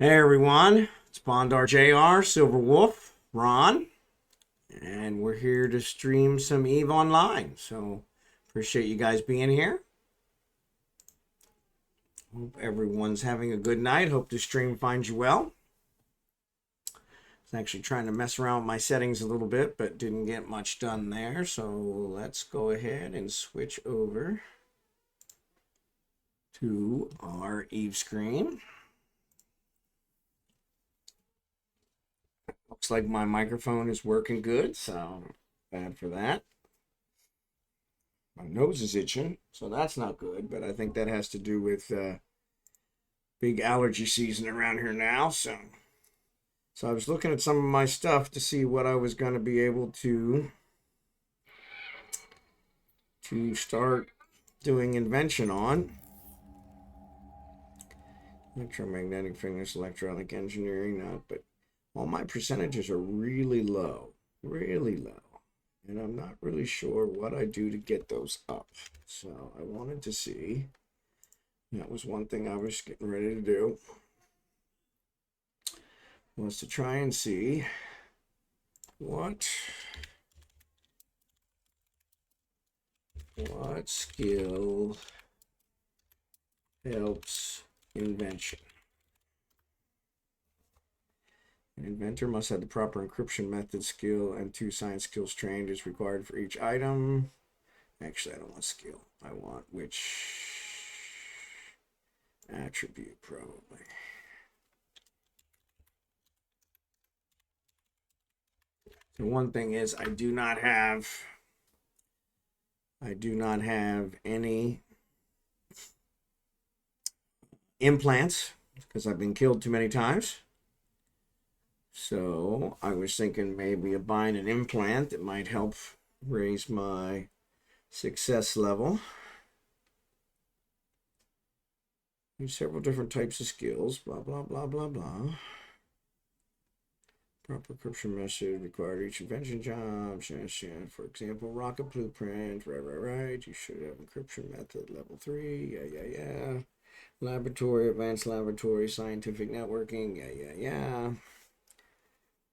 Hey everyone, it's Bondar JR, Silverwolf, Ron, and we're here to stream some EVE Online. So appreciate you guys being here. Hope everyone's having a good night. Hope the stream finds you well. I was actually trying to mess around with my settings a little bit, but didn't get much done there. So let's go ahead and switch over to our EVE screen. Looks like my microphone is working good, so bad for that. My nose is itching, so that's not good, but I think that has to do with big allergy season around here now. So I was looking at some of my stuff to see what I was going to be able to start doing invention on. Electromagnetic fitness, electronic engineering, not, but all my percentages are really low, really low. And I'm not really sure what I do to get those up. So I wanted to see. That was one thing I was getting ready to do. Was to try and see what skill helps invention. An inventor must have the proper encryption method skill and 2 science skills trained is required for each item. Actually, I don't want skill. I want which attribute, probably. The one thing is I do not have any implants because I've been killed too many times. So I was thinking maybe of buying an implant that might help raise my success level. There's several different types of skills, blah, blah, blah, blah, blah. Proper encryption method required each invention job. For example, rocket blueprint, right. You should have encryption method level 3, yeah. Laboratory, advanced laboratory, scientific networking, yeah.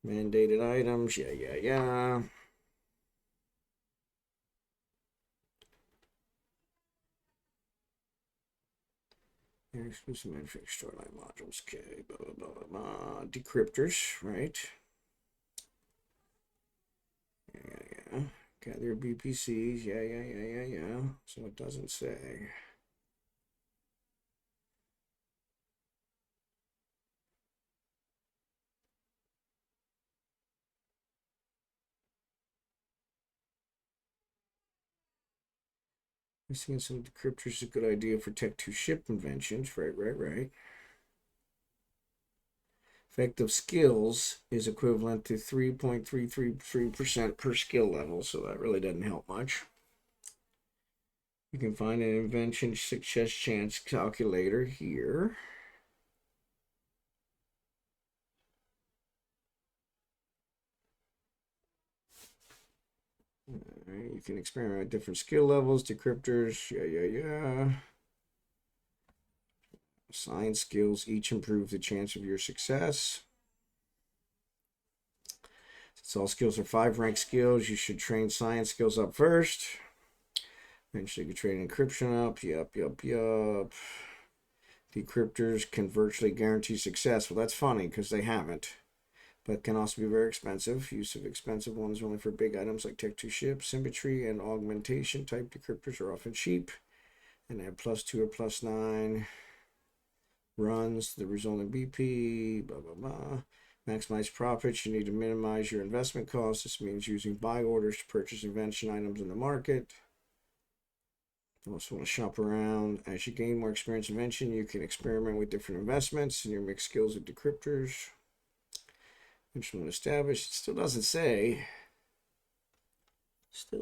Mandated items, yeah. Exclusive manufactured storyline modules, okay, blah, blah, blah, blah. Decryptors, right? Yeah. Gather BPCs, yeah. So it doesn't say. Missing some decryptors is a good idea for Tech 2 ship inventions. Right. Effective skills is equivalent to 3.333% per skill level, so that really doesn't help much. You can find an invention success chance calculator here. Right, you can experiment with different skill levels, decryptors, yeah. Science skills each improve the chance of your success. Since all skills are 5 rank skills, you should train science skills up first. Eventually you can train encryption up. Yup. Decryptors can virtually guarantee success. Well, that's funny because they haven't. But can also be very expensive. Use of expensive ones only for big items like Tech 2 ships. Symmetry and augmentation type decryptors are often cheap and have +2 or +9 runs. The resulting BP, blah, blah, blah. Maximize profits. You need to minimize your investment costs. This means using buy orders to purchase invention items in the market. You also want to shop around. As you gain more experience in invention, you can experiment with different investments and your mixed skills with decryptors. Instrument established. It still doesn't say. So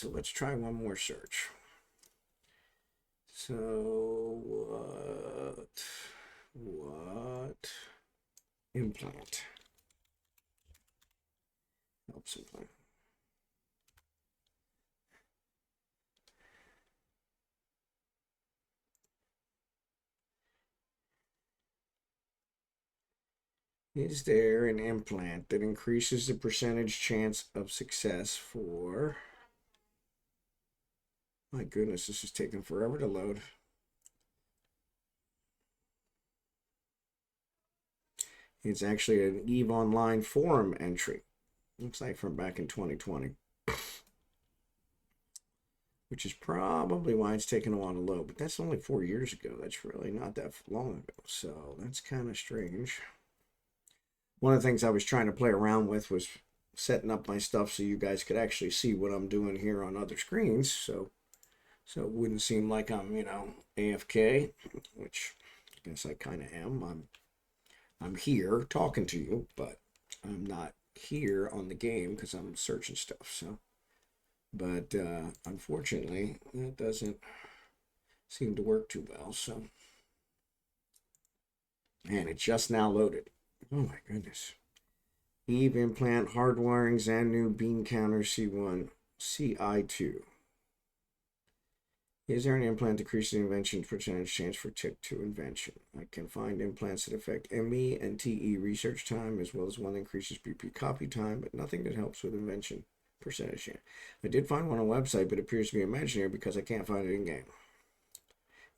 let's try one more search. So what implant helps implant? Is there an implant that increases the percentage chance of success for... My goodness, this is taking forever to load. It's actually an eveonline forum entry. Looks like from back in 2020. Which is probably why it's taken a while to load. But that's only 4 years ago. That's really not that long ago. So that's kind of strange. One of the things I was trying to play around with was setting up my stuff so you guys could actually see what I'm doing here on other screens. So it wouldn't seem like I'm, AFK, which I guess I kind of am. I'm here talking to you, but I'm not here on the game because I'm searching stuff. So, but unfortunately, that doesn't seem to work too well. So, man, it just now loaded. Oh my goodness. Eve implant hardwiring Xanu beam counter C1 CI2. Is there an implant decreasing invention percentage chance for TIC2 invention? I can find implants that affect ME and TE research time, as well as one that increases BP copy time, but nothing that helps with invention percentage chance. I did find one on a website, but it appears to be imaginary because I can't find it in game.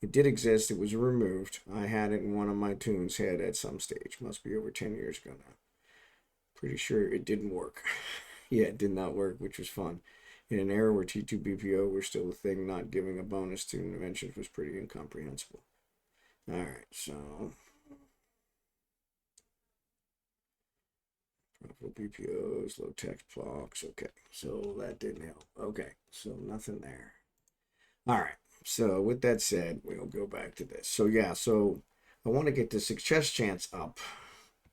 It did exist. It was removed. I had it in one of my tunes head at some stage. Must be over 10 years ago now. Pretty sure it didn't work. Yeah, it did not work, which was fun. In an era where T2 BPO were still a thing, not giving a bonus to inventions was pretty incomprehensible. Alright, so... Powerful BPOs, low text blocks. Okay, so that didn't help. Okay, so nothing there. Alright, so with that said, we'll go back to this. So yeah, so I want to get the success chance up,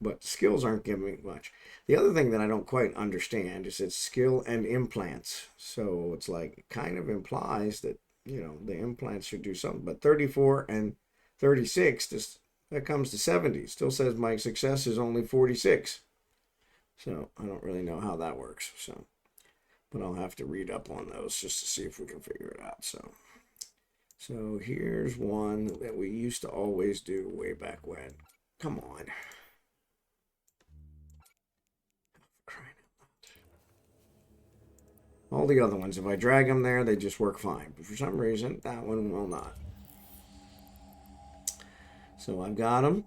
but skills aren't giving me much. The other thing that I don't quite understand is it's skill and implants. So it's like, it kind of implies that, the implants should do something. But 34 and 36, that comes to 70. Still says my success is only 46. So I don't really know how that works. So, but I'll have to read up on those just to see if we can figure it out. So here's one that we used to always do way back when. Come on. All the other ones, if I drag them there, they just work fine. But for some reason, that one will not. So I've got them.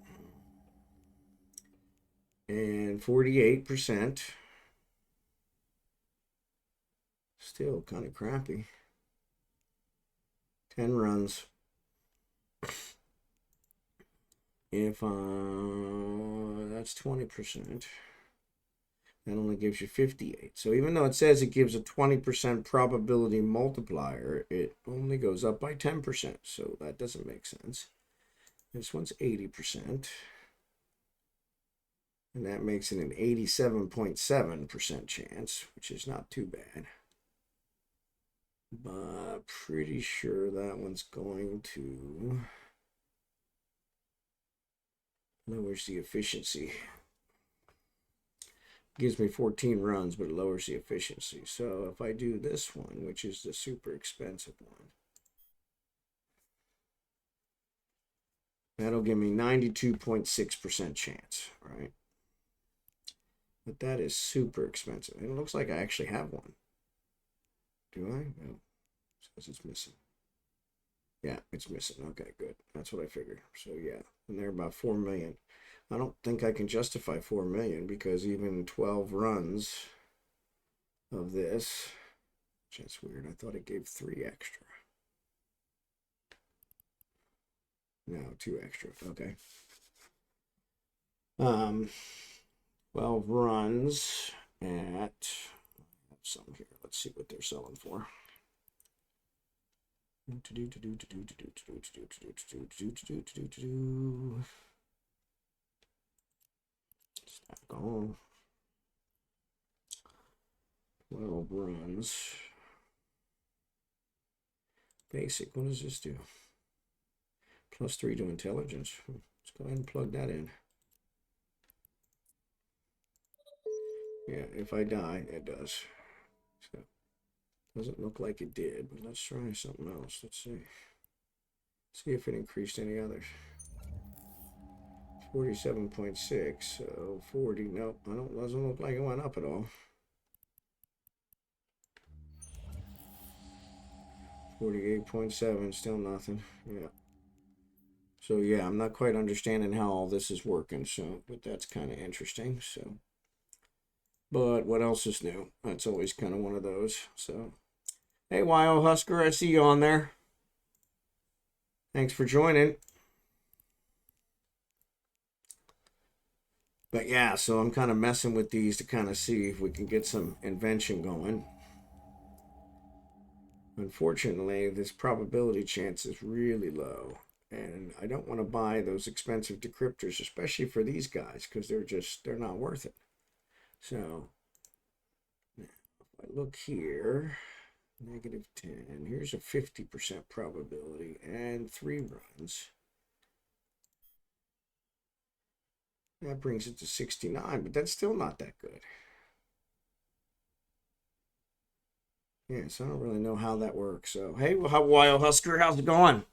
And 48%. Still kind of crappy. 10 runs. If that's 20%. That only gives you 58. So even though it says it gives a 20% probability multiplier, it only goes up by 10%. So that doesn't make sense. This one's 80%. And that makes it an 87.7% chance, which is not too bad. But pretty sure that one's going to lowers the efficiency. Gives me 14 runs, but it lowers the efficiency. So if I do this one, which is the super expensive one, that'll give me 92.6% chance, right? But that is super expensive. It looks like I actually have one. Do I? No. It says it's missing. Yeah, it's missing. Okay, good. That's what I figured. So yeah, and they're about 4 million. I don't think I can justify 4 million because even 12 runs of this, that's weird. I thought it gave 3 extra. No, 2 extra. Okay. 12 runs at, I have some here. Let's see what they're selling for. Stack on. 12 runs. Basic, what does this do? +3 to intelligence. Let's go ahead and plug that in. Yeah, if I die, it does. So, doesn't look like it did, but let's try something else. Let's see. See if it increased any others. 47.6, so 40. Nope, I don't. Doesn't look like it went up at all. 48.7, still nothing. Yeah. So yeah, I'm not quite understanding how all this is working. So, but that's kind of interesting. So, but what else is new? That's always kind of one of those. So, hey, WYOHUSKER, I see you on there. Thanks for joining. But yeah, so I'm kind of messing with these to kind of see if we can get some invention going. Unfortunately, this probability chance is really low. And I don't want to buy those expensive decryptors, especially for these guys, because they're not worth it. So, now if I look here, -10, here's a 50% probability and 3 runs. That brings it to 69, but that's still not that good. Yeah, so I don't really know how that works. So, hey, WYOHUSKER, how's it going?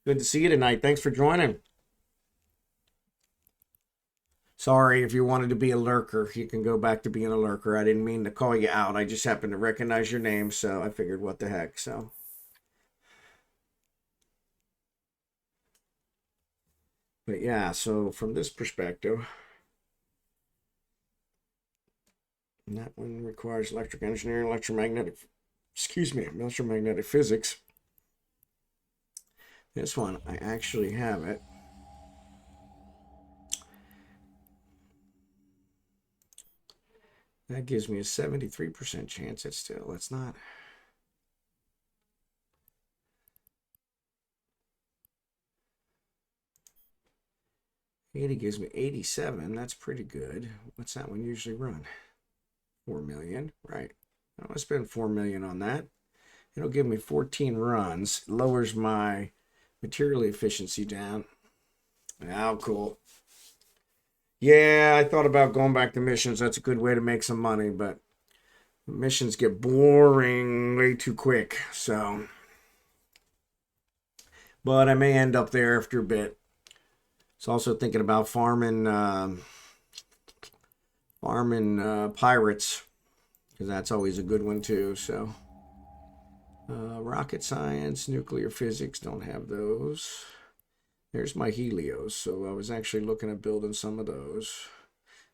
Good to see you tonight. Thanks for joining. Sorry if you wanted to be a lurker. You can go back to being a lurker. I didn't mean to call you out. I just happened to recognize your name, so I figured what the heck. So, but yeah, so from this perspective, that one requires electric engineering, electromagnetic physics. This one, I actually have it. That gives me a 73% chance. It's not. 80 gives me 87. That's pretty good. What's that one usually run? 4 million, right? I'm gonna spend 4 million on that. It'll give me 14 runs. It lowers my material efficiency down. How cool. Yeah, I thought about going back to missions. That's a good way to make some money, but missions get boring way too quick. So, but I may end up there after a bit. It's also thinking about farming pirates, because that's always a good one too. So, rocket science, nuclear physics, don't have those. There's my Helios. So I was actually looking at building some of those.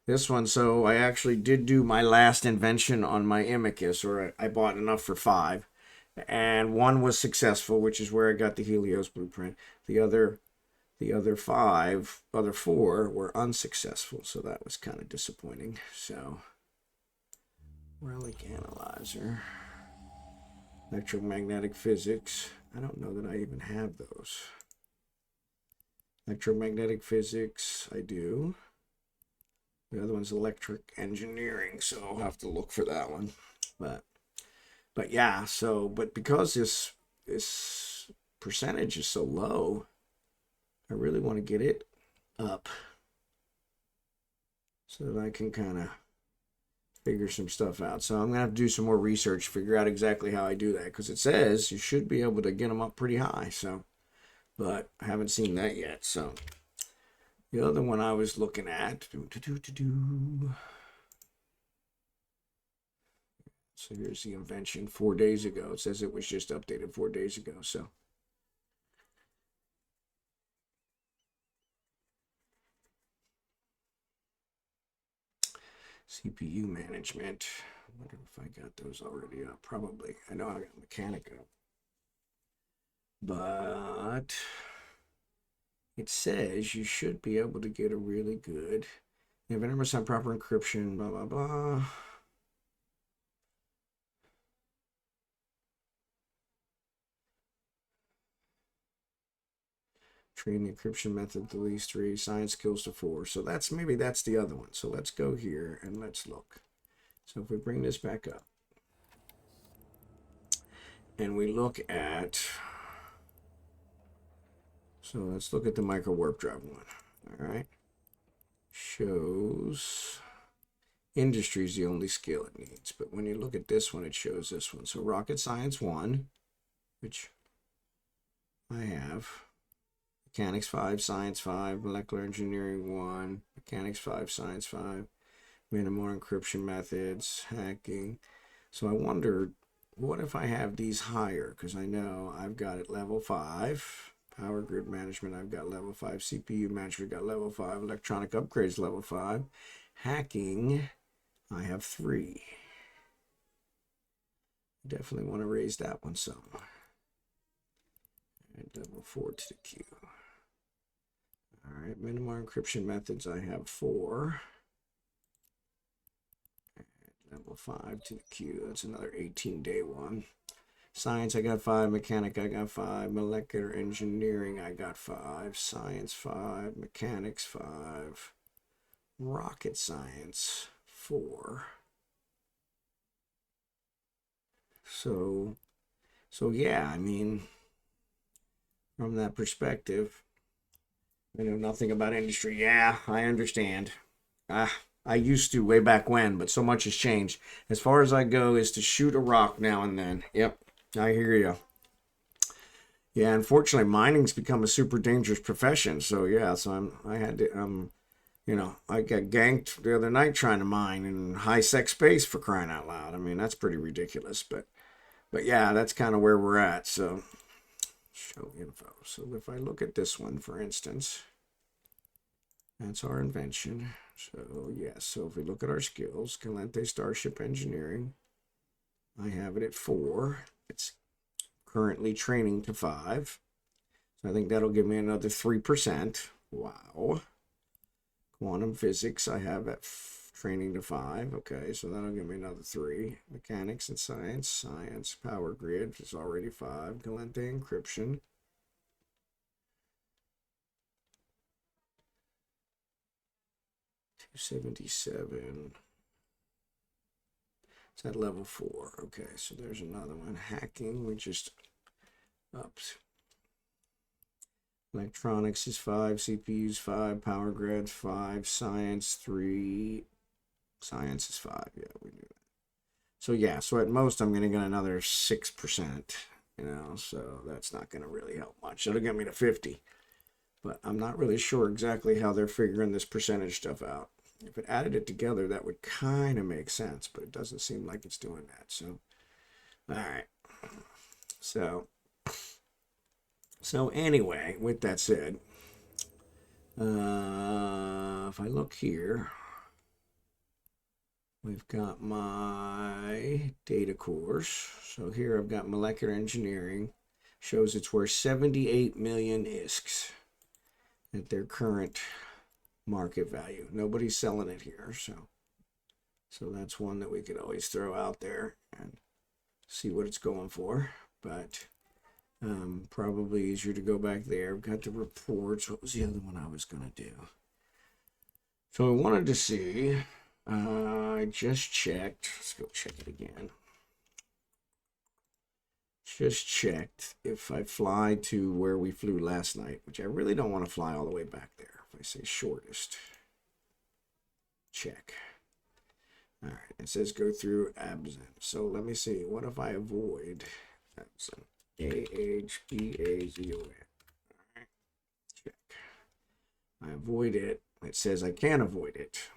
This one, so I actually did do my last invention on my Imicus, or I bought enough for 5. And one was successful, which is where I got the Helios blueprint. The other 4 were unsuccessful, so that was kind of disappointing. So, relic analyzer, electromagnetic physics. I don't know that I even have those. Electromagnetic physics, I do. The other one's electric engineering, so I'll have to look for that one. But yeah, so but because this percentage is so low, I really want to get it up so that I can kind of figure some stuff out. So I'm gonna have to do some more research, figure out exactly how I do that, because it says you should be able to get them up pretty high. So, but I haven't seen that yet. So the other one I was looking at. So here's the invention 4 days ago. It says it was just updated 4 days ago. So CPU management. I wonder if I got those already up. Probably. I know I got mechanic up. But it says you should be able to get a really good. You have 100% proper encryption, blah, blah, blah. Train the encryption method to at least 3, science skills to 4. So maybe that's the other one. So let's go here and let's look. So if we bring this back up and we look at, so let's look at the micro warp drive one. All right. Shows industry is the only skill it needs. But when you look at this one, it shows this one. So rocket science 1, which I have. Mechanics 5, Science 5, Molecular Engineering 1, Mechanics 5, Science 5, Minimal Encryption Methods, Hacking. So I wondered, what if I have these higher? Because I know I've got it level 5. Power Grid Management, I've got level 5. CPU Management, got level 5. Electronic Upgrades, level 5. Hacking, I have 3. Definitely want to raise that one some. And level 4 to the Q. All right, minimal encryption methods, I have 4. And level 5 to the Q, that's another 18-day one. Science, I got 5. Mechanic, I got 5. Molecular Engineering, I got 5. Science, 5. Mechanics, 5. Rocket Science, 4. So yeah, I mean, from that perspective, I know nothing about industry. Yeah, I understand. I used to way back when, but so much has changed. As far as I go is to shoot a rock now and then. Yep, I hear you. Yeah, unfortunately, mining's become a super dangerous profession. So yeah, so I had to I got ganked the other night trying to mine in high sec space, for crying out loud. I mean, that's pretty ridiculous, but yeah, that's kind of where we're at. So show info. So if I look at this one, for instance, that's our invention. So yes, so if we look at our skills, Calente Starship Engineering, I have it at 4. It's currently training to 5. So I think that'll give me another 3%. Wow. Quantum Physics, I have at training to 5. Okay, so that'll give me another 3. Mechanics and Science, Power Grid is already 5. Calente Encryption. $277. It's at level 4. Okay, so there's another one. Hacking, we just upped. Electronics is 5, CPU's 5, Power Grid's 5, Science 3, Science is 5. Yeah, we knew that. So yeah, so at most I'm going to get another 6%, so that's not going to really help much. It'll get me to 50, but I'm not really sure exactly how they're figuring this percentage stuff out. If it added it together, that would kind of make sense, but it doesn't seem like it's doing that. So, all right. So anyway, with that said, if I look here, we've got my data course. So here I've got molecular engineering. Shows it's worth 78 million ISKs at their current market value. Nobody's selling it here, so that's one that we could always throw out there and see what it's going for. But probably easier to go back there. I've got the reports. What was the other one I was going to do? So I wanted to see. I just checked. Let's go check it again. Just checked if I fly to where we flew last night, which I really don't want to fly all the way back there. If I say shortest, check. All right, it says go through Absen. So let me see. What if I avoid Absen? AHBAZON. All right, check. I avoid it. It says I can't avoid it,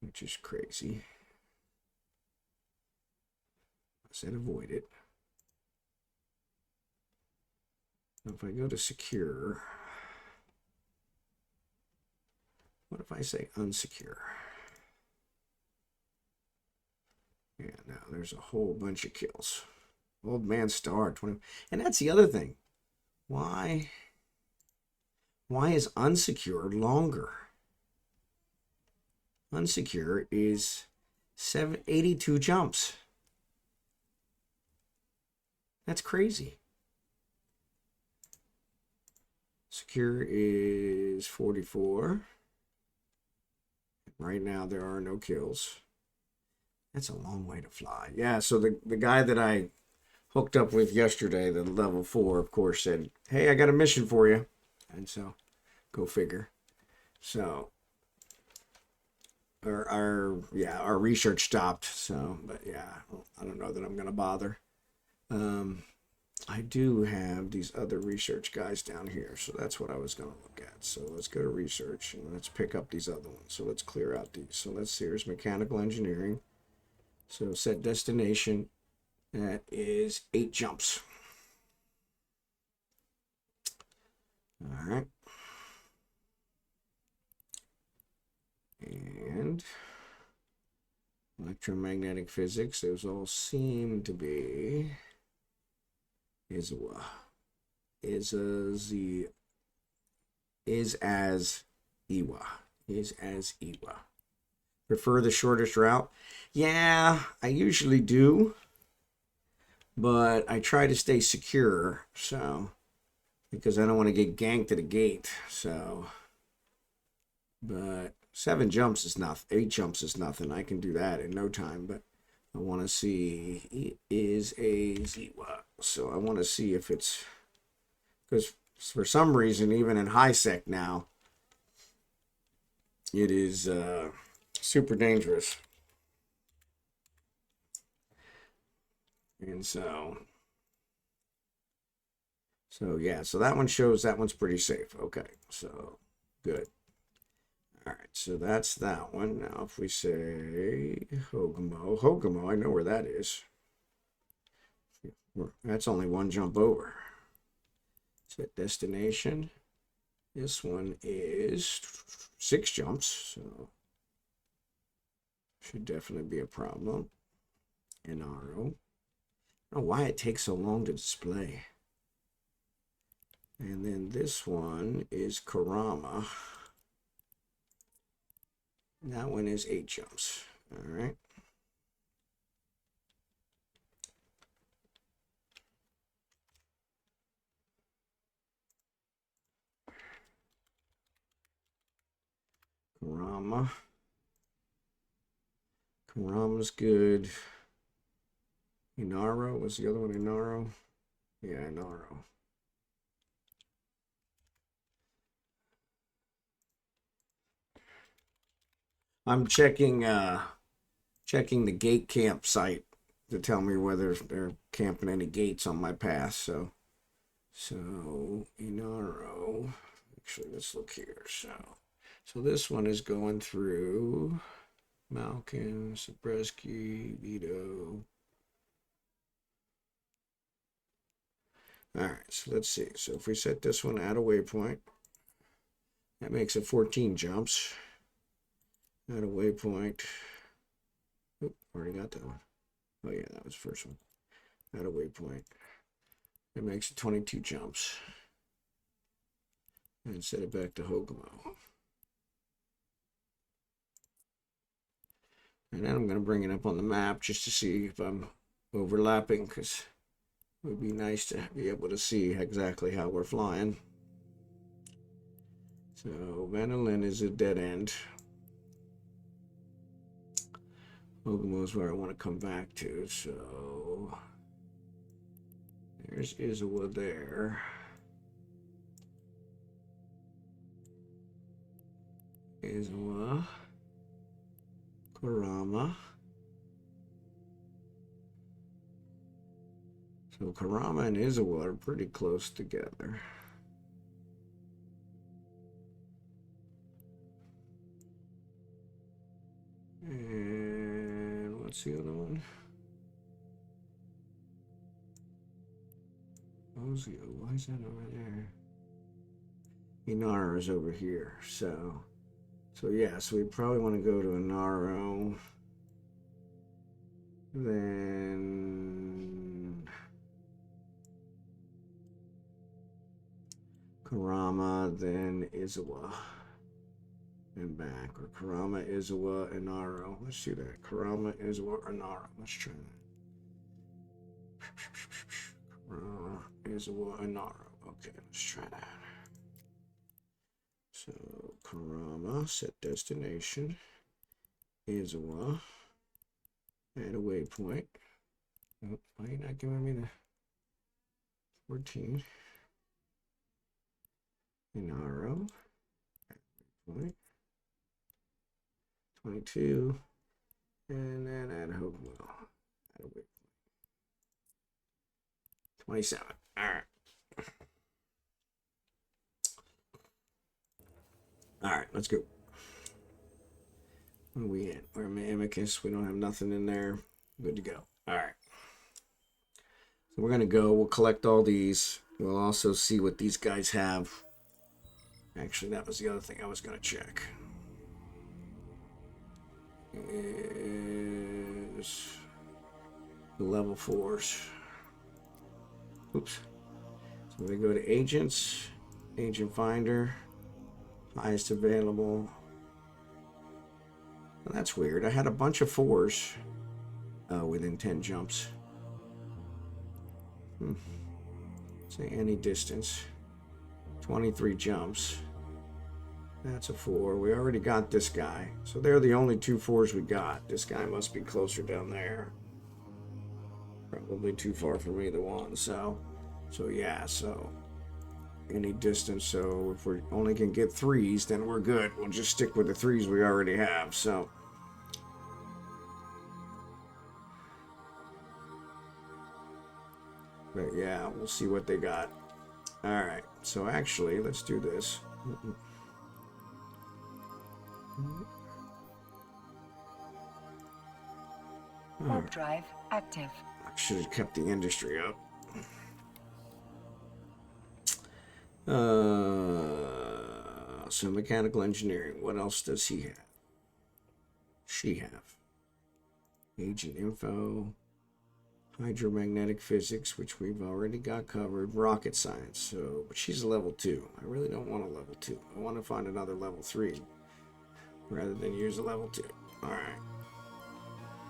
which is crazy. I said avoid it. Now if I go to secure, what if I say unsecure? Yeah, now there's a whole bunch of kills. Old man star 20, and that's the other thing. Why is unsecure longer? Unsecure is 82 jumps. That's crazy. Secure is 44. Right now there are no kills. That's a long way to fly. Yeah, so the guy that I hooked up with yesterday, the level 4, of course, said, hey, I got a mission for you. And so, go figure. So, our research stopped. So, but yeah, I don't know that I'm going to bother. I do have these other research guys down here, so that's what I was going to look at. So let's go to research and let's pick up these other ones. So let's clear out these. So let's see, here's mechanical engineering. So set destination, that is 8 jumps. All right. And electromagnetic physics, those all seem to be is as Iwa. Prefer the shortest route? Yeah, I usually do, but I try to stay secure, so because I don't want to get ganked at a gate. So, but 7 jumps is nothing. 8 jumps is nothing. I can do that in no time, but I want to see it is a Ziwa. So I want to see if it's, because for some reason, even in high sec now, it is super dangerous. And so yeah, so that one shows that one's pretty safe. Okay, so good. All right, so that's that one. Now, if we say HogginHowe, I know where that is. That's only 1 jump over. Set destination. This one is 6 jumps, so should definitely be a problem. NRO. I don't know why it takes so long to display. And then this one is Karama. That one is 8 jumps. All right. Karama. Karama's good. Inaro. Was the other one Inaro? Yeah, Inaro. I'm checking the gate camp site to tell me whether they're camping any gates on my path. So Inaro. Actually, let's look here. So this one is going through Malkin, Zabreski, Vito. All right, so let's see. So if we set this one at a waypoint, that makes it 14 jumps. At a waypoint. Oop, already got that one. Oh yeah, that was the first one. At a waypoint. It makes it 22 jumps. And set it back to HogginHowe. And then I'm going to bring it up on the map just to see if I'm overlapping, because it would be nice to be able to see exactly how we're flying. So Vanillin is a dead end. HogginHowe is where I want to come back to. So there's Izawa there. Izawa. Karama. So Karama and Izawa are pretty close together. And what's the other one? Ozio, why is that over there? Inaro is over here. So yeah, so we probably want to go to Inaro. Then Karama, then Izawa. And back. Or Karama, Izawa, Inaro. Let's do that. Karama, Izawa, Inaro. Let's try that. Karama, Izawa, Inaro. Okay, let's try that. So Karama, set destination. Izawa. Add a waypoint. Oh, why are you not giving me the 14? Inaro. Waypoint. 22. And then add HogginHowe. Add a waypoint. 27. All right. All right, let's go. Where are we at? We're Amicus. We don't have nothing in there. Good to go. All right. So we're going to go. We'll collect all these. We'll also see what these guys have. Actually, that was the other thing I was going to check. Is the level 4s. Oops. So we go to agents, agent finder, highest available. Well, that's weird. I had a bunch of 4s within 10 jumps. Say any distance. 23 jumps. That's a 4. We already got this guy. So they're the only 2 4s we got. This guy must be closer down there. Probably too far from either one. So yeah, so any distance. So if we only can get 3s, then we're good. We'll just stick with the 3s we already have. So but yeah, we'll see what they got. All right. So actually, let's do this. Warp drive active. I should have kept the industry up. So mechanical engineering. What else does he have? She have. Agent info. Hydromagnetic physics, which we've already got covered. Rocket science. So, but she's a level 2. I really don't want a level 2. I want to find another level 3 rather than use a level 2. All right.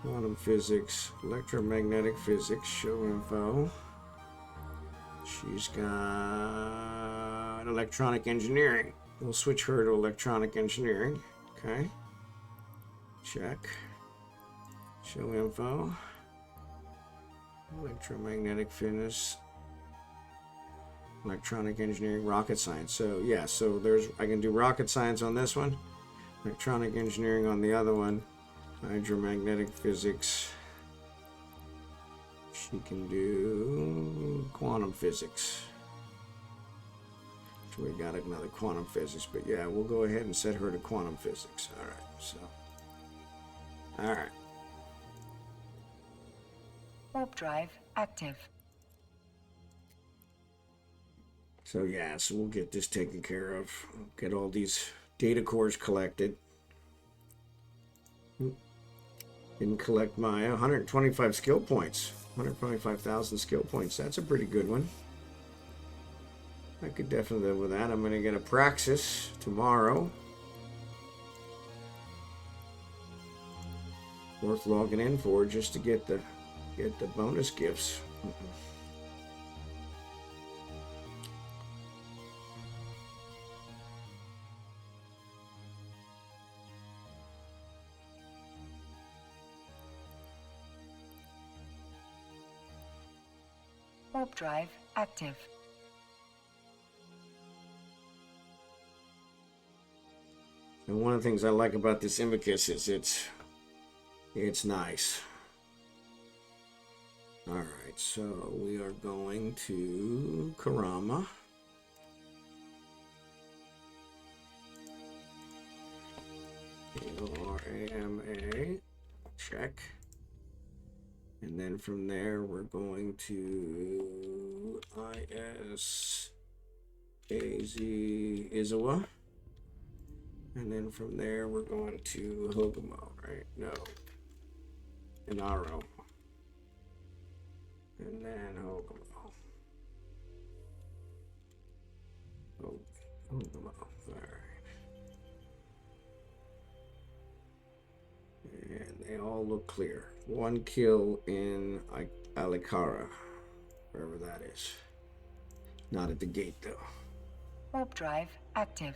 Quantum physics, electromagnetic physics, show info. She's got electronic engineering. We'll switch her to electronic engineering. Okay. Check. Show info. Electromagnetic fitness. Electronic engineering, rocket science. So yeah, so I can do rocket science on this one. Electronic engineering on the other one. Hydromagnetic physics. She can do quantum physics. So we got another quantum physics, but yeah, we'll go ahead and set her to quantum physics. All right, so. All right. Warp drive active. So yeah, so we'll get this taken care of. Get all these data cores collected. Didn't collect my 125 skill points. 125,000 skill points. That's a pretty good one. I could definitely live with that. I'm going to get a Praxis tomorrow. Worth logging in for just to get the bonus gifts. Warp drive active. And one of the things I like about this Imicus is it's nice. All right, so we are going to Karama. Karama, check. And then from there, we're going to ISAZ Izawa. And then from there, we're going to HogginHowe, right? No. Inaro. And then HogginHowe. HogginHowe. All right. And they all look clear. 1 kill in Alikara, wherever that is. Not at the gate, though. Warp drive active.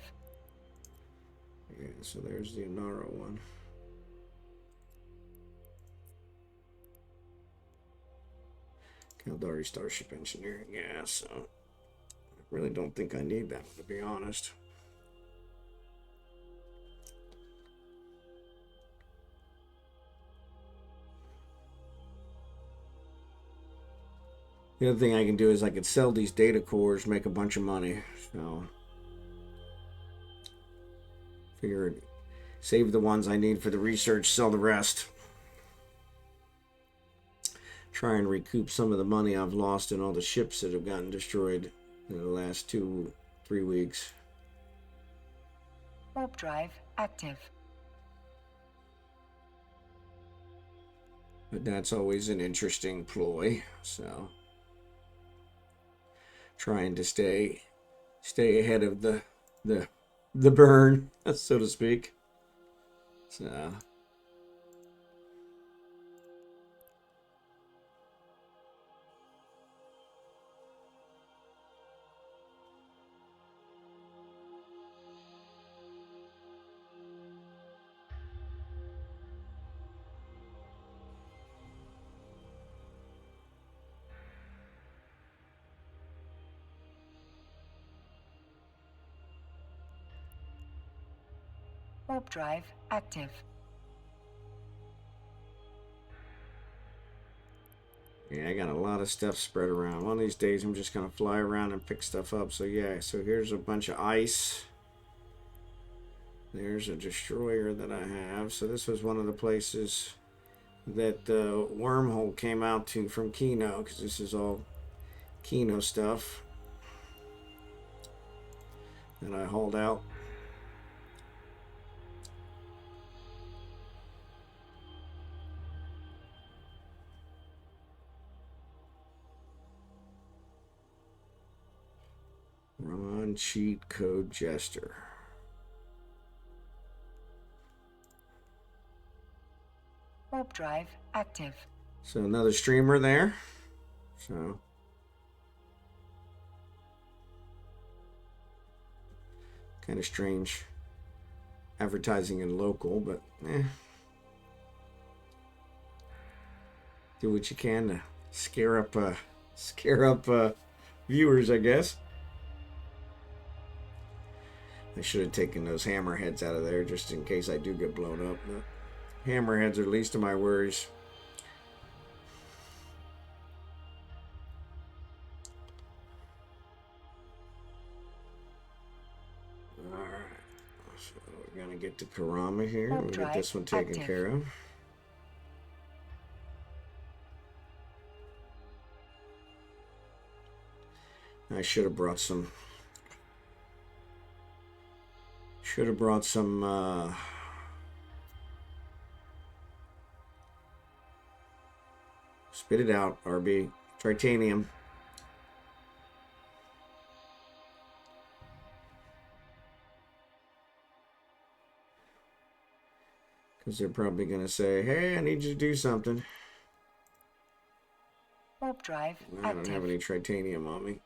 Yeah, so there's the Inaro one. Caldari Starship Engineering, yeah, so I really don't think I need that one, to be honest. The other thing I can do is I could sell these data cores, make a bunch of money. So figure save the ones I need for the research, sell the rest. Try and recoup some of the money I've lost in all the ships that have gotten destroyed in the last 2-3 weeks. Warp drive active. But that's always an interesting ploy. So trying to stay ahead of the burn, so to speak. So Warp drive active. yeah, I got a lot of stuff spread around. One of these days I'm just gonna fly around and pick stuff up. So yeah, so here's a bunch of ice. There's a destroyer that I have. So this was one of the places that the wormhole came out to from Kino, because this is all Kino stuff that I hauled out. Ron Cheat Code Jester. Warp drive active. So another streamer there. So kind of strange advertising in local, but do what you can to scare up viewers, I guess. I should have taken those hammerheads out of there just in case I do get blown up. But hammerheads are least of my worries. Alright. So we're going to get to Karama here. We'll get this one taken care of. I should have brought some... Spit it out, RB. Tritanium. Because they're probably going to say, hey, I need you to do something. Warp drive I don't have any tritanium on me.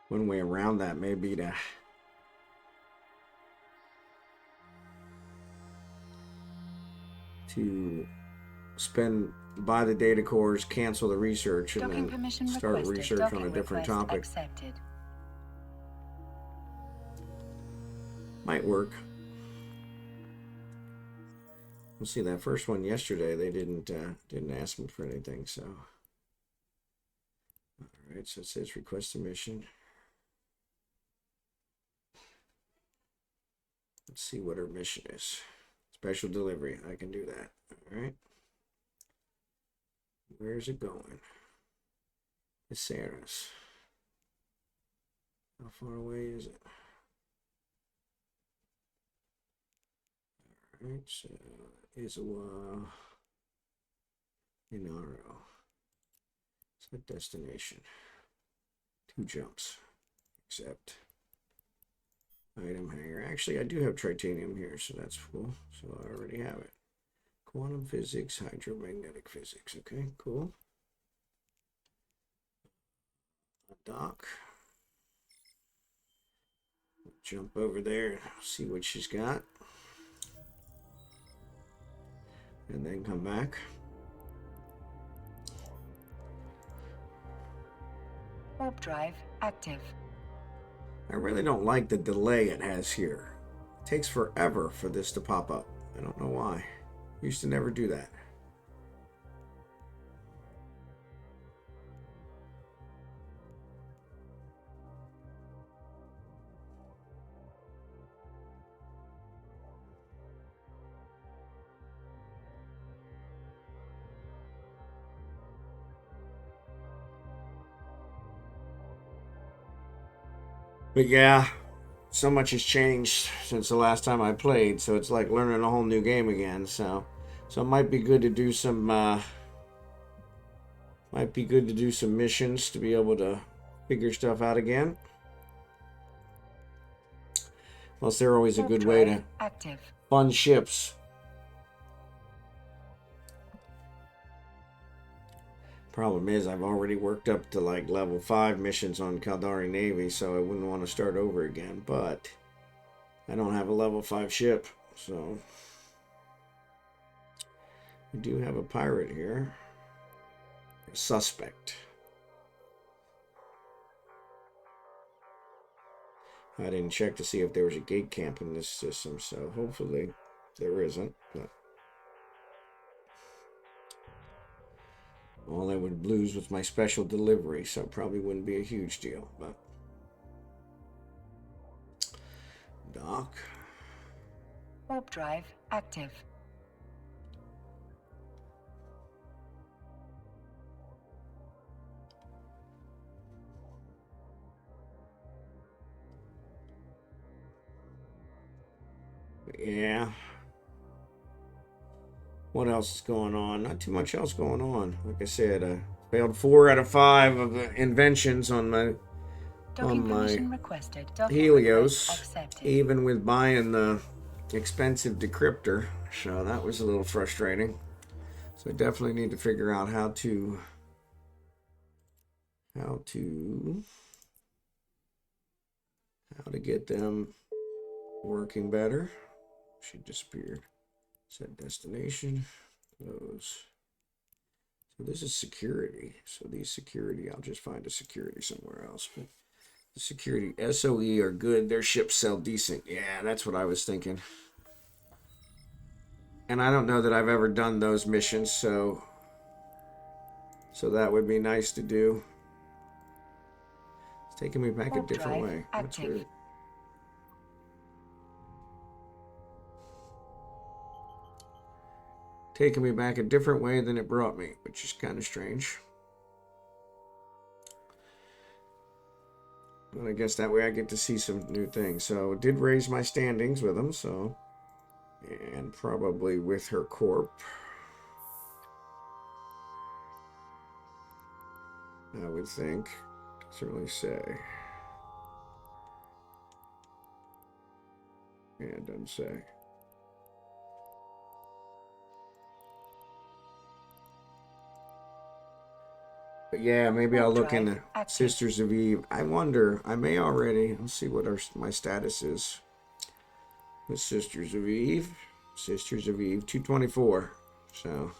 One way around that may be to buy the data cores, cancel the research, and then start research on a different topic. Accepted. Might work. We'll see. That first one yesterday, they didn't ask me for anything. So, all right. So it says request a mission. Let's see what her mission is. Special delivery. I can do that. All right. Where's it going? Viserys. How far away is it? All right. So Izawa, Inaro. Set destination. 2 jumps. Accept. Item hanger. Actually, I do have tritanium here, so that's cool. So I already have it. Quantum physics, hydromagnetic physics. Okay, cool. Dock. Jump over there, see what she's got. and then come back. Warp drive active. I really don't like the delay it has here. It takes forever for this to pop up. I don't know why. Used to never do that. But yeah, so much has changed since the last time I played, so it's like learning a whole new game again. So it might be good to do some missions to be able to figure stuff out again. Plus, they're always a good way to fund ships. Problem is, I've already worked up to like level 5 missions on Caldari Navy, so I wouldn't want to start over again. But I don't have a level 5 ship, so we do have a pirate here. A suspect. I didn't check to see if there was a gate camp in this system, so hopefully there isn't. But all I would lose was my special delivery, so it probably wouldn't be a huge deal. But dock. Warp drive active. Yeah. What else is going on? Not too much else going on. Like I said, I failed 4 out of 5 of the inventions on my Helios, even with buying the expensive decryptor. So that was a little frustrating. So I definitely need to figure out how to get them working better. She disappeared. Set destination. Close. So this is security. So these security, I'll just find a security somewhere else. But the security SOE are good. Their ships sell decent. Yeah, that's what I was thinking. And I don't know that I've ever done those missions, so that would be nice to do. It's taking me back a different way. That's weird. Taking me back a different way than it brought me, which is kind of strange. But I guess that way I get to see some new things. So it did raise my standings with them, so. And probably with her corp. I would think. Doesn't really say. Yeah, it doesn't say. But yeah, maybe I'll look into Sisters of Eve. I wonder, I may already, let's see what my status is with Sisters of Eve. Sisters of Eve, 224. So,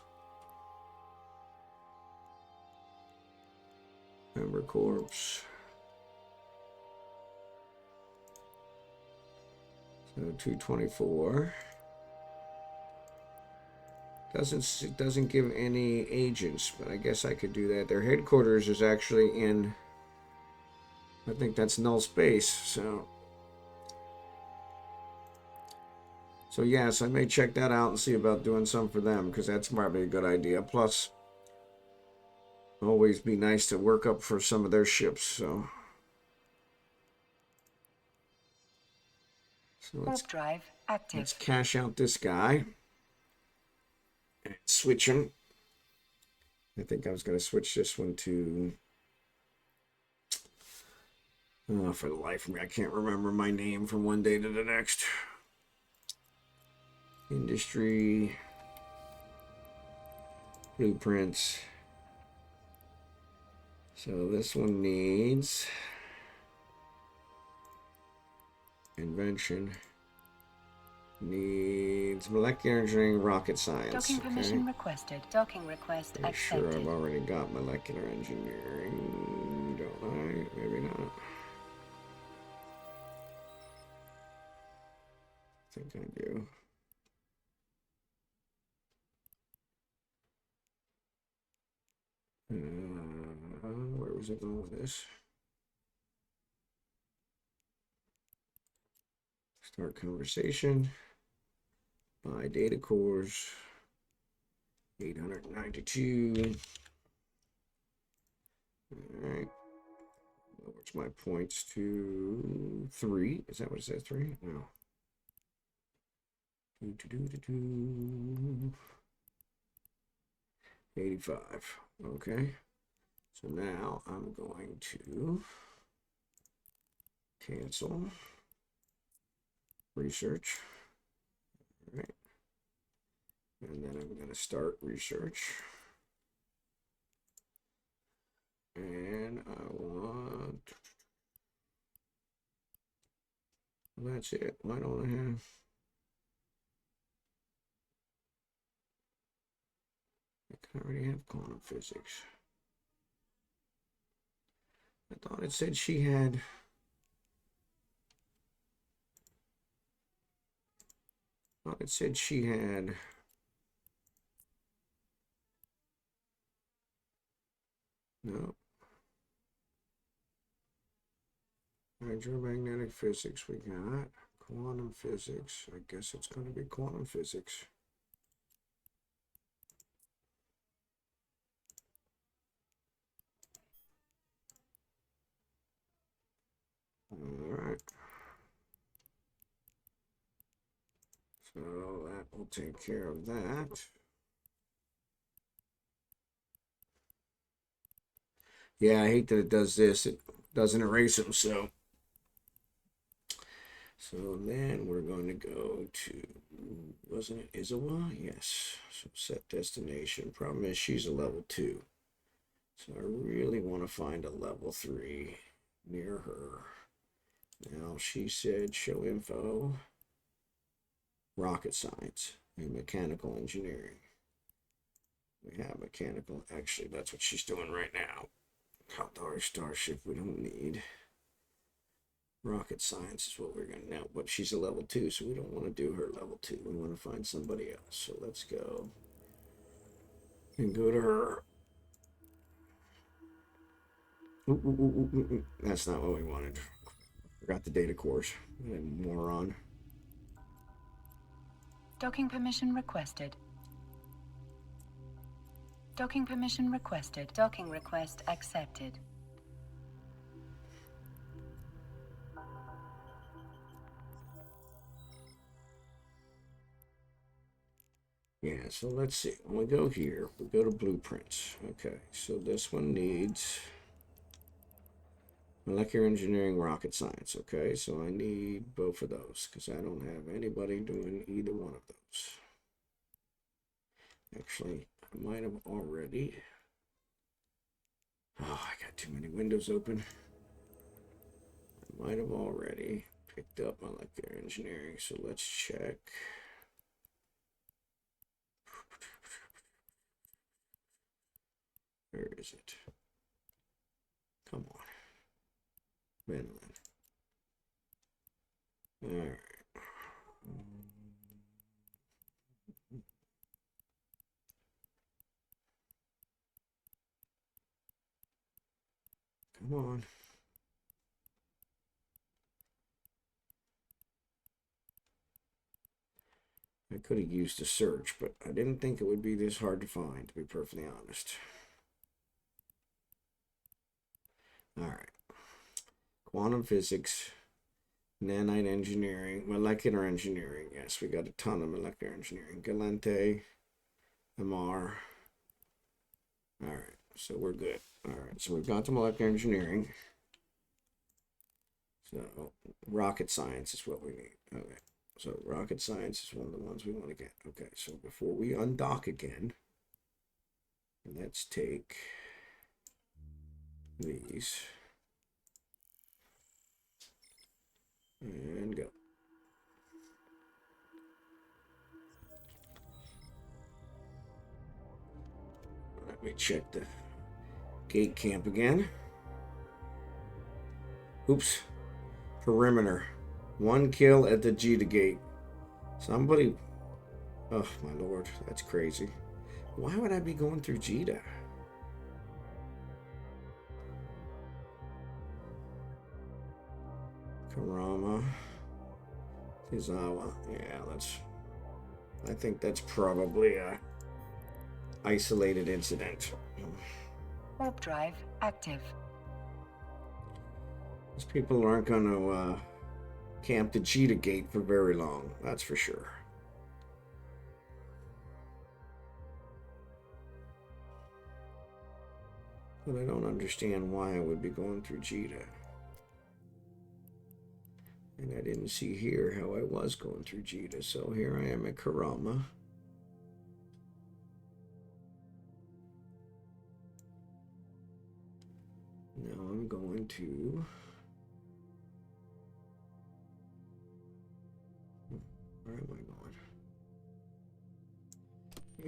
member corps. So 224. It doesn't give any agents, but I guess I could do that. Their headquarters is actually in, I think that's null space. So yes, I may check that out and see about doing some for them, because that's probably a good idea. Plus, always be nice to work up for some of their ships. So let's cash out this guy. Switch him. I think I was going to switch this one to... Oh, for the life of me, I can't remember my name from one day to the next. Industry. Blueprints. So this one needs... Invention. Needs molecular engineering, rocket science. Docking permission requested. Docking request Pretty accepted. sure I've already got molecular engineering, don't I? Maybe not. I think I do. Where was it going with this? Start conversation. Buy data cores. 892. All right. What's my points to 3? Is that what it says? 3? No. 85. Okay. So now I'm going to cancel research. All right. And then I'm going to start research. And I want... Well, that's it. Why don't I have... I already have quantum physics. I thought it said she had... I thought it said she had... No. Hydromagnetic physics we got. Quantum physics. I guess it's going to be quantum physics. All right. So that will take care of that. Yeah, I hate that it does this. It doesn't erase them, so then we're going to go to, wasn't it Izawa? Yes. So set destination. Problem is she's a level 2. So I really want to find a level 3 near her. Now she said show info, rocket science, and mechanical engineering. We have mechanical, actually that's what she's doing right now. Outdoor starship we don't need. Rocket science is what we're going to now, but she's a level 2, so we don't want to do her level 2. We want to find somebody else. So let's go and go to her. That's not what we wanted. Forgot the data cores. Moron. Docking permission requested. Docking permission requested. Docking request accepted. Yeah, so let's see. When we go here, we go to blueprints. Okay, so this one needs molecular engineering, rocket science. Okay, so I need both of those because I don't have anybody doing either one of those. Actually, I might have already. Oh, I got too many windows open. I might have already picked up molecular engineering, so let's check. Where is it? Come on. Finland. All right. Come on. I could have used a search, but I didn't think it would be this hard to find, to be perfectly honest. All right. Quantum physics, nanite engineering, molecular engineering. Yes, we got a ton of molecular engineering. Galente, MR. All right, so we're good. All right, so we've got the molecular engineering. So rocket science is what we need. Okay, so rocket science is one of the ones we want to get. Okay, so before we undock again, let's take these and go. Let me check the gate camp again. Oops. Perimeter. 1 kill at the Jita gate. Somebody... Oh, my lord. That's crazy. Why would I be going through Jita? Karama. Tizawa. Yeah, I think that's probably a isolated incident. Warp drive active. These people aren't going to camp the Cheetah Gate for very long, that's for sure. But I don't understand why I would be going through Cheetah. And I didn't see here how I was going through Jita. So here I am at Karama. Now I'm going to... Where am I going?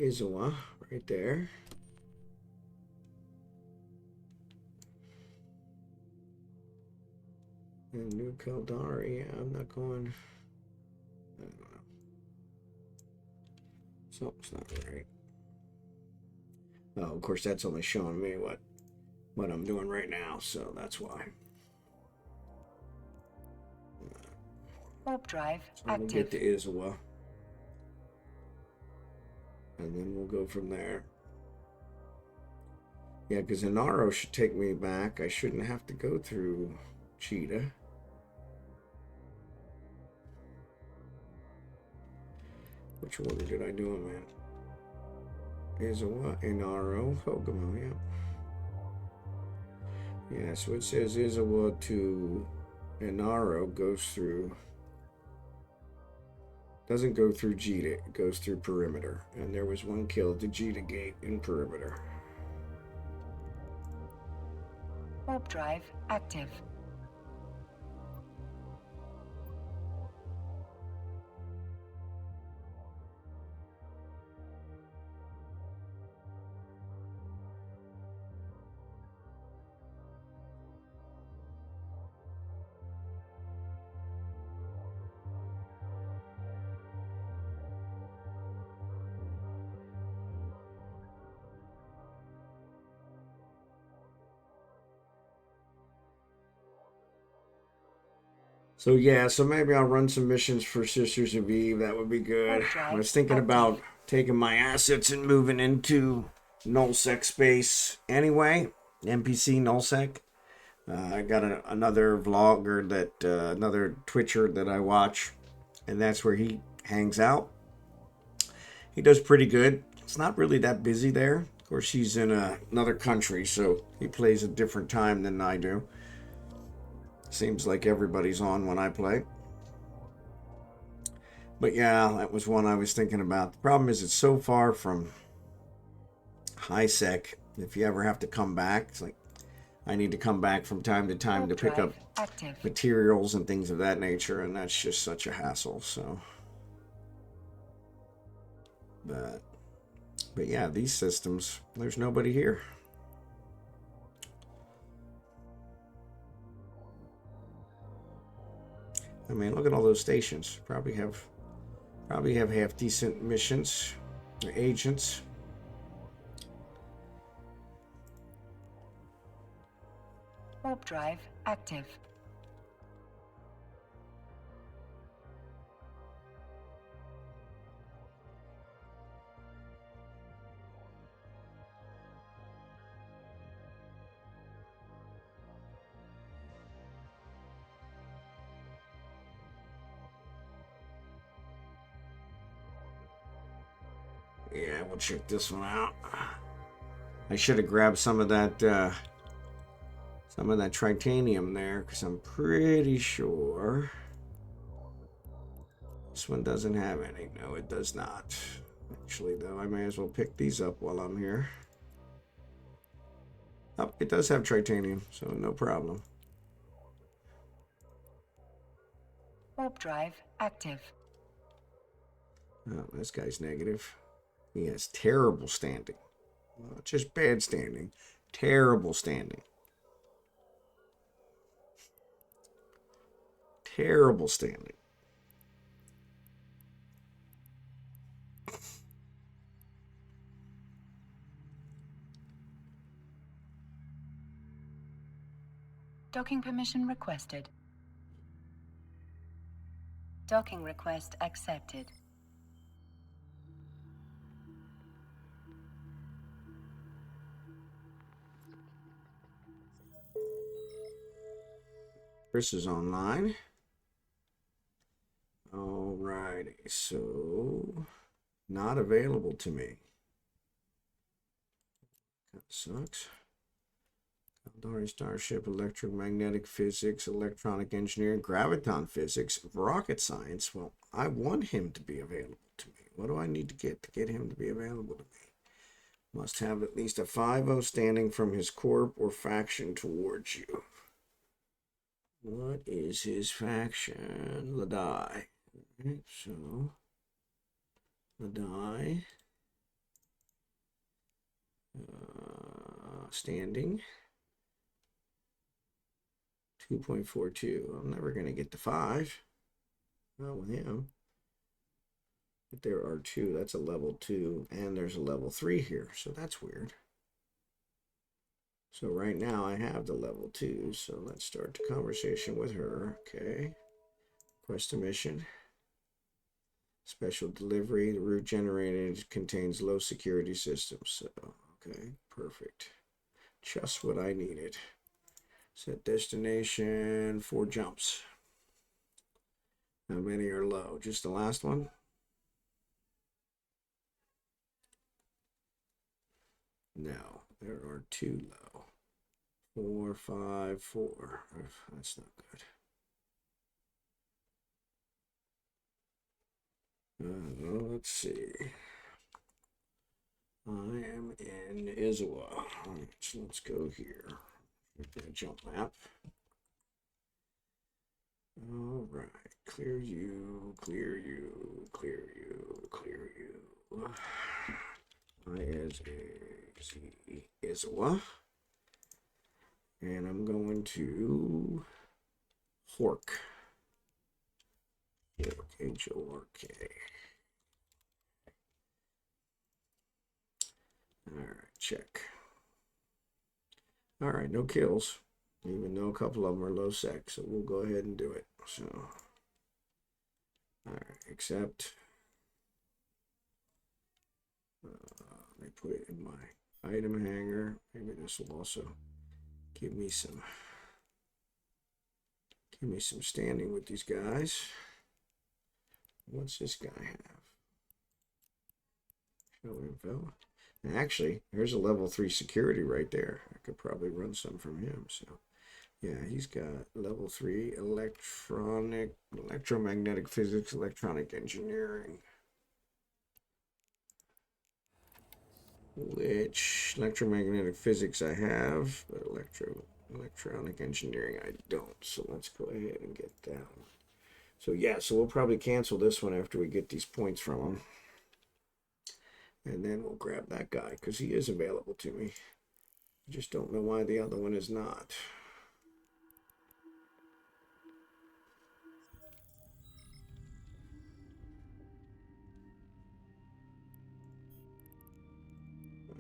Izawa, right there. And New Kaldari, yeah, I'm not going... I don't know. Something's not right. Oh, of course, that's only showing me what I'm doing right now, so that's why. Warp drive So we'll active. get to Izawa. And then we'll go from there. Yeah, because Inaro should take me back. I shouldn't have to go through Cheetah. Which order did I do them in? Izawa, Inaro, HogginHowe, yeah. Yeah, so it says Izawa to Inaro goes through... Doesn't go through Jita, it goes through Perimeter. And there was 1 kill at the Jita gate in Perimeter. Warp drive active. So yeah, so maybe I'll run some missions for Sisters of Eve. That would be good. I was thinking about taking my assets and moving into nullsec space anyway. NPC nullsec. I got another vlogger that another Twitcher that I watch, and that's where he hangs out. He does pretty good. It's not really that busy there. Of course, he's in another country, so he plays a different time than I do. Seems like everybody's on when I play. But yeah, that was one I was thinking about. The problem is it's so far from high sec. If you ever have to come back, it's like I need to come back from time to time to pick up materials and things of that nature, and that's just such a hassle. So, but yeah, these systems, there's nobody here. I mean, look at all those stations. Probably have half decent missions, or agents. Warp drive active. Yeah, we'll check this one out. I should have grabbed some of that tritanium there, because I'm pretty sure this one doesn't have any. No, it does not. Actually, though, I may as well pick these up while I'm here. Oh, it does have tritanium, so no problem. Warp drive active. Oh, this guy's negative. He has terrible standing. Just bad standing. Terrible standing. Terrible standing. Docking permission requested. Docking request accepted. Chris is online. Alrighty, so not available to me. That sucks. Eldari Starship, electromagnetic physics, electronic engineering, graviton physics, rocket science. Well, I want him to be available to me. What do I need to get him to be available to me? Must have at least a 5-0 standing from his corp or faction towards you. What is his faction? Ladai. Alright, so Ladai. Standing. 2.42. I'm never going to get to 5. Not with him. But there are 2. That's a level 2. And there's a level 3 here. So that's weird. So right now I have the level 2. So let's start the conversation with her. Okay. Request a mission. Special delivery. The route generated contains low security systems. So, okay. Perfect. Just what I needed. Set destination, 4 jumps. How many are low? Just the last one? No, there are 2 low. 4, 5, 4. That's not good. Let's see. I am in Izawa. All right, so let's go here. Jump map. All right, clear you, clear you, clear you, clear you. Izawa. And I'm going to Hork. H-O-R-K. All right, check. All right, no kills, even though a couple of them are low sec, so we'll go ahead and do it. So, all right, accept. They put it in my item hanger. Maybe this will also give me some standing with these guys. What's this guy have? Show info. Actually, there's a level 3 security right there. I could probably run some from him. So, yeah, he's got level 3 electromagnetic physics, electronic engineering. Which electromagnetic physics I have, but electronic engineering I don't. So let's go ahead and get that one. So yeah, so we'll probably cancel this one after we get these points from him. And then we'll grab that guy, because he is available to me. I just don't know why the other one is not.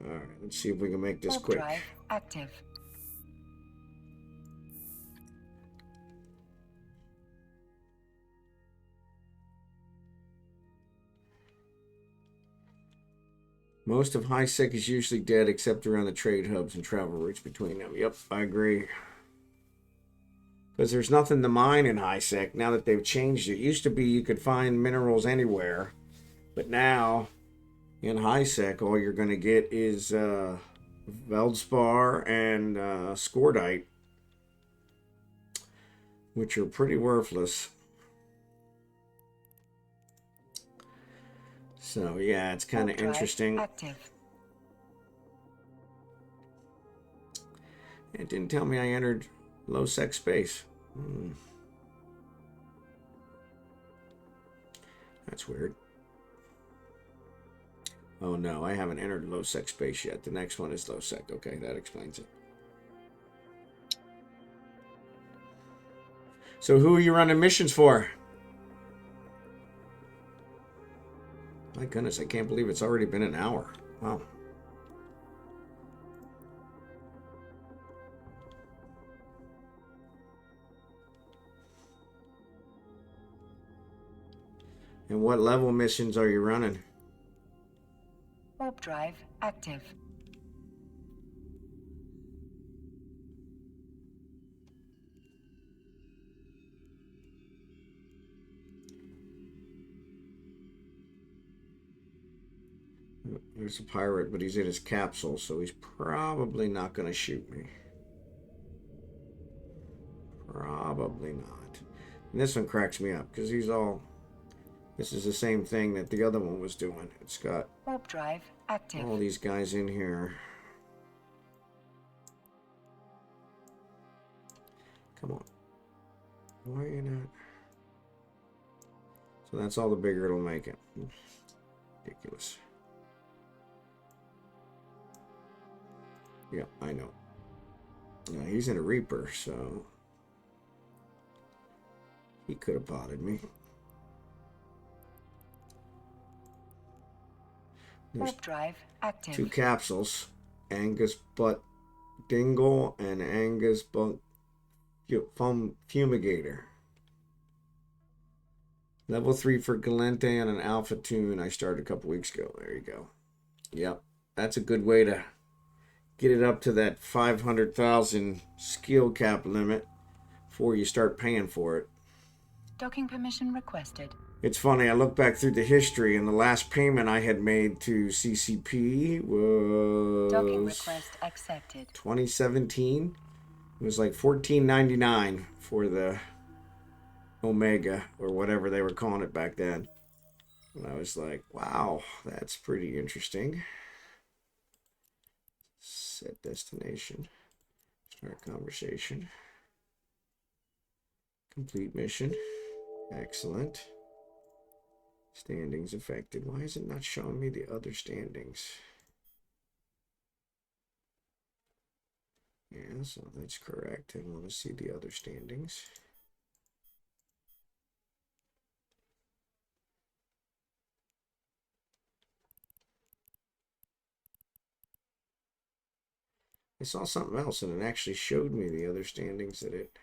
All right, let's see if we can make this quick. Drive active. Most of high sec is usually dead except around the trade hubs and travel routes between them. Yep, I agree. Because there's nothing to mine in high sec now that they've changed it. It used to be you could find minerals anywhere. But now, in high sec, all you're going to get is Veldspar and Scordite, which are pretty worthless. So yeah, it's kind of interesting. Active. It didn't tell me I entered low sec space. That's weird. Oh no, I haven't entered low sec space yet. The next one is low sec. Okay, that explains it. So who are you running missions for? My goodness, I can't believe it's already been an hour. Wow. And what level missions are you running? Warp drive active. There's a pirate, but he's in his capsule, so he's probably not going to shoot me. Probably not. And this one cracks me up, because he's all... This is the same thing that the other one was doing. It's got warp drive active. All these guys in here. Come on. Why are you not? So that's all the bigger it'll make it. Ridiculous. Yeah, I know. Yeah, he's in a Reaper, so he could have potted me. There's warp drive active. 2 capsules. Angus Butt Dingle and Angus Butt Fumigator. Level 3 for Galente and an Alpha Tune I started a couple weeks ago. There you go. Yep. That's a good way to get it up to that 500,000 skill cap limit before you start paying for it. Docking permission requested. It's funny, I look back through the history and the last payment I had made to CCP was Docking request accepted. 2017. It was like $14.99 for the Omega or whatever they were calling it back then. And I was like, wow, that's pretty interesting. Set destination. Start conversation. Complete mission. Excellent. Standings affected. Why is it not showing me the other standings? Yeah, so that's correct. I want to see the other standings. I saw something else and it actually showed me the other standings that it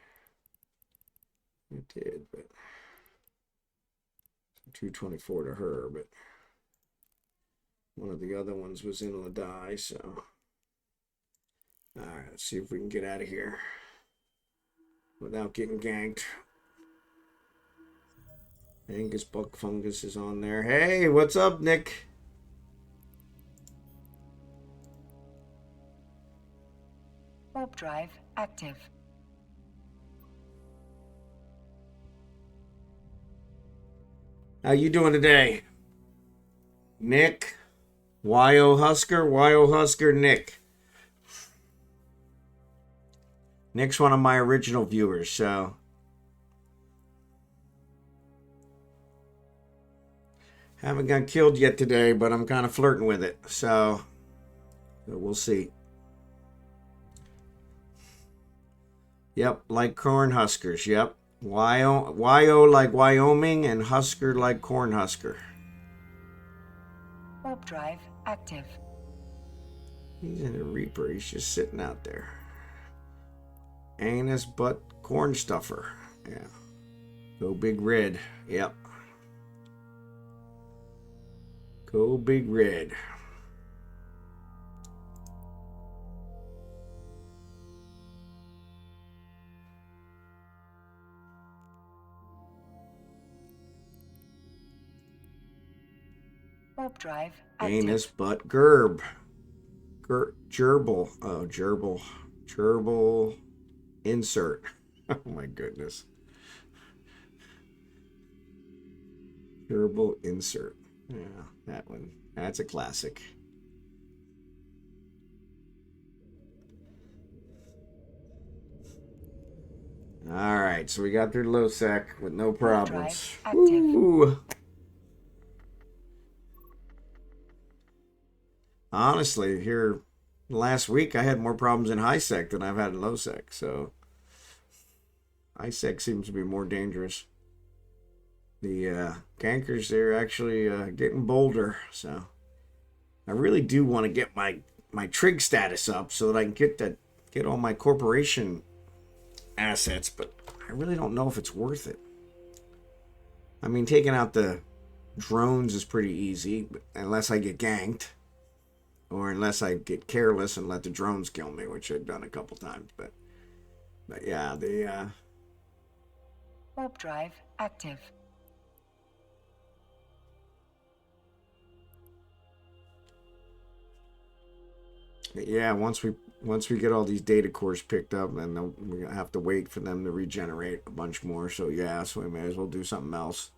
did, but 224 to her, but one of the other ones was in Ladai, so alright, let's see if we can get out of here without getting ganked. Angus Buck Fungus is on there. Hey, what's up, Nick? Warp drive active. How you doing today? Nick? WYOHUSKER? WYOHUSKER Nick. Nick's one of my original viewers, so haven't got killed yet today, but I'm kind of flirting with it, so we'll see. Yep, like Cornhuskers, yep. Wyo like Wyoming and Husker like Cornhusker. Warp drive active. He's in a Reaper, he's just sitting out there. Anus Butt Corn Stuffer. Yeah. Go Big Red. Yep. Go Big Red. Warp drive active. Anus Butt Gerb. Gerbil. Oh, gerbil. Gerbil insert. Oh my goodness. Gerbil insert. Yeah, that one. That's a classic. All right, so we got through low sec with no problems. Drive active. Ooh. Honestly, here last week I had more problems in high sec than I've had in low sec. So high sec seems to be more dangerous. The gankers, they're actually getting bolder. So I really do want to get my trig status up so that I can get all my corporation assets, but I really don't know if it's worth it. I mean, taking out the drones is pretty easy, unless I get ganked, or unless I get careless and let the drones kill me, which I've done a couple times. But yeah, the Warp drive active. yeah, once we get all these data cores picked up, then we're gonna have to wait for them to regenerate a bunch more. So yeah, so we may as well do something else.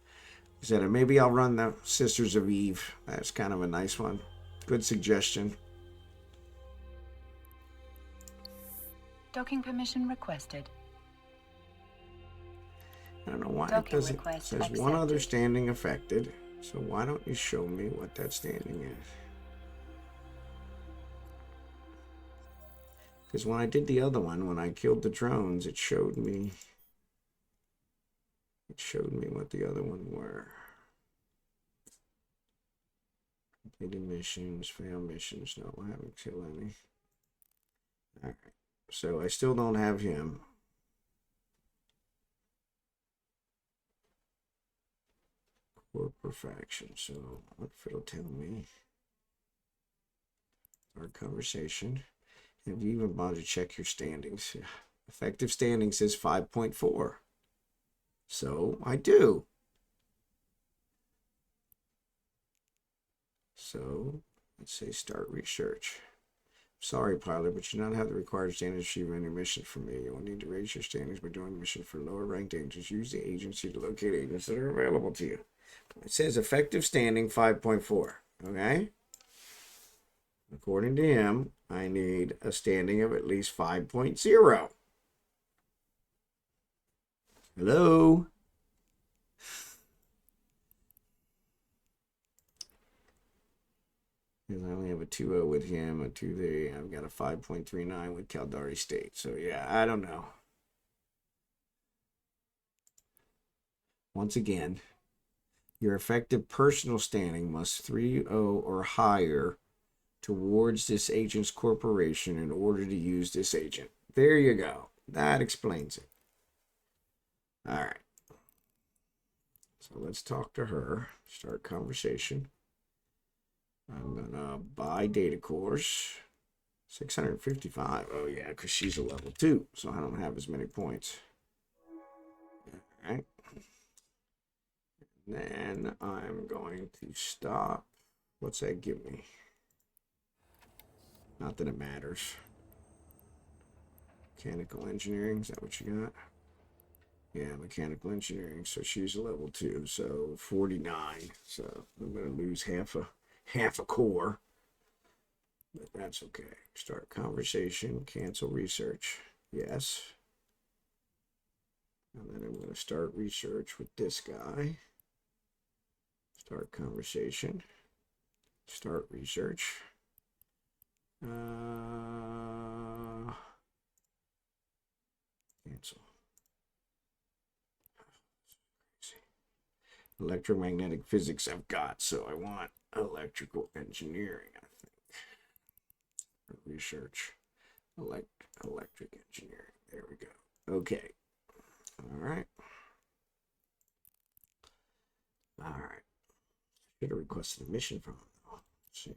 I said maybe I'll run the Sisters of Eve. That's kind of a nice one. Good suggestion. Docking permission requested. I don't know why it Docking doesn't. It request says one other accepted. standing affected. So why don't you show me what that standing is? Because when I did the other one, when I killed the drones, it showed me. It showed me what the other one were. Completed missions, failed missions. No, I haven't killed any. All right. So I still don't have him. Core perfection. So what if it'll tell me? Our conversation. Have you even bothered to check your standings? Effective standing says 5.4. So I do. So let's say start research. Sorry, pilot, but you do not have the required standings to achieve any mission from me. You will need to raise your standings by doing the mission for lower ranked agents. Use the agency to locate agents that are available to you. It says effective standing 5.4. Okay? According to him, I need a standing of at least 5.0. Hello? Because I only have a 2.0 with him, a 2.3. I've got a 5.39 with Caldari State. So yeah, I don't know. Once again, your effective personal standing must 3.0 or higher towards this agent's corporation in order to use this agent. There you go. That explains it. All right. So let's talk to her. Start conversation. I'm going to buy data cores. 655. Oh, yeah, because she's a level 2, so I don't have as many points. All right. Then I'm going to stop. What's that give me? Not that it matters. Mechanical engineering, is that what you got? Yeah, mechanical engineering. So she's a level 2, so 49. So I'm gonna lose half a core. But that's okay. Start conversation, cancel research. Yes. And then I'm gonna start research with this guy. Start conversation. Start research. Cancel. Electromagnetic physics I've got, so I want electrical engineering, I think. Research. Electric engineering. There we go. Okay. All right. All right. Should have requested a mission from him, though. Let's see.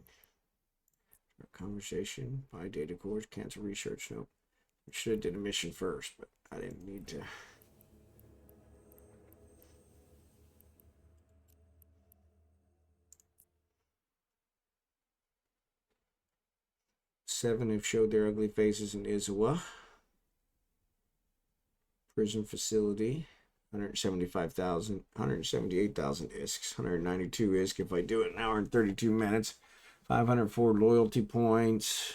Conversation, buy data cores, cancel research. Nope. I should have did a mission first, but I didn't need to. Seven have showed their ugly faces in Izawa. Prison facility. 175,000, 178,000 ISKs, 192 ISK if I do it an hour and 32 minutes. 504 loyalty points.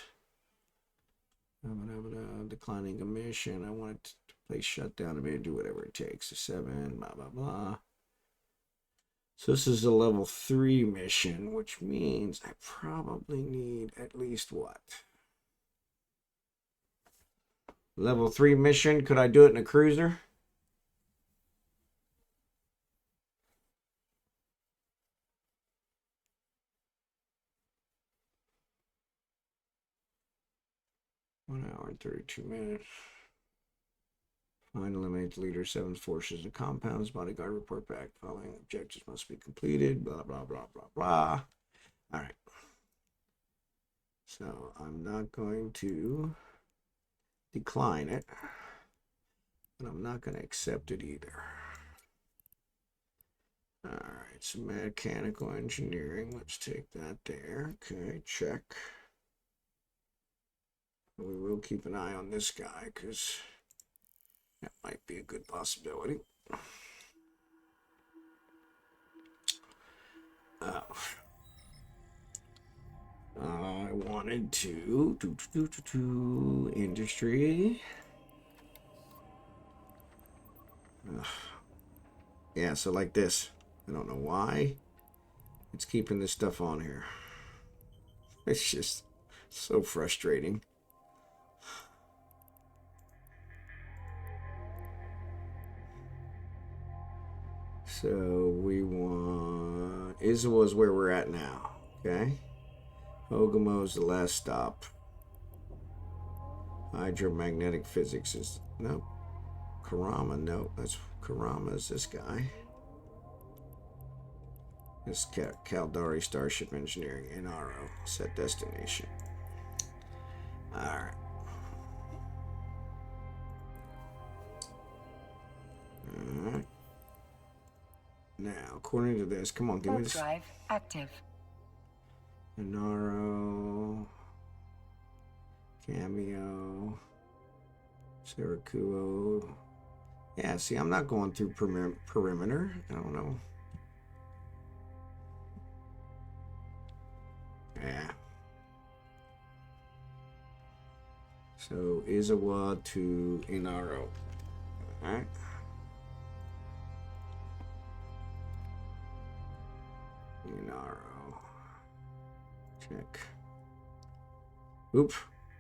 Declining a mission. I want it to place shutdown. I may do whatever it takes. A 7, blah, blah, blah. So this is a level 3 mission, which means I probably need at least what? Level 3 mission, could I do it in a cruiser? One hour and 32 minutes. Find, eliminate the leader, 7 forces and compounds. Bodyguard report back. Following objectives must be completed. Blah, blah, blah, blah, blah. All right. So I'm not going to decline it. And I'm not going to accept it either. All right. So mechanical engineering. Let's take that there. Okay. Check. We will keep an eye on this guy because that might be a good possibility. I wanted to industry. Yeah, so like this. I don't know why it's keeping this stuff on here. It's just so frustrating. So we want Izawa is where we're at now. Okay. HogginHowe is the last stop. Hydromagnetic physics is nope. Karama, no, that's Karama is this guy. This Caldari Starship Engineering, NRO, set destination. All right. All right. Now, according to this, come on, give me this. Drive active. Inaro, Cameo, Sarakuo. Yeah, see, I'm not going through perimeter. I don't know. Yeah. So, Izawa to Inaro. Alright. Inaro. Check. Oop.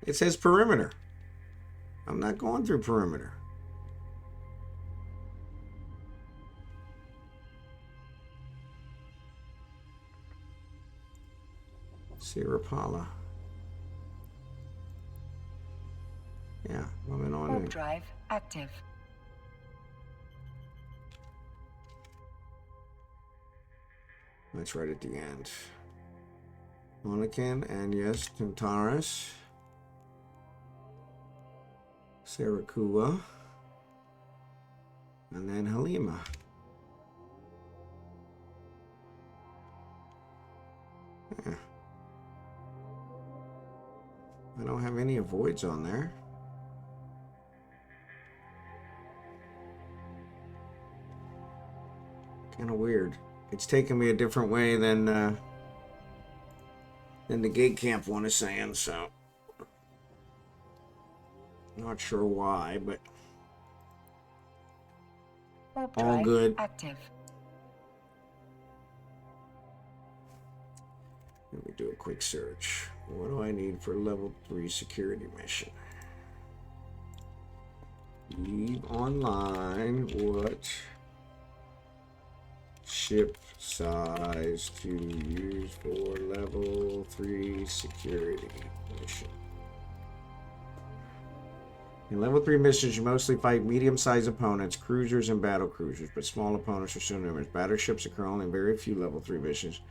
It says perimeter. I'm not going through perimeter. Sirapala. Yeah, moving on. Warp drive active. That's right at the end. Monacan, and yes, Tintaris. Sarakua. And then Halima. Yeah. I don't have any avoids on there. Kind of weird. It's taking me a different way than the gate camp one is saying, so not sure why, but all good. Active. Let me do a quick search. What do I need for level 3 security mission? eveonline. What ship size to use for level 3 security mission? In level 3 missions, you mostly fight medium-sized opponents, cruisers, and battle cruisers, but small opponents are still numerous. Battleships occur only in very few level 3 missions.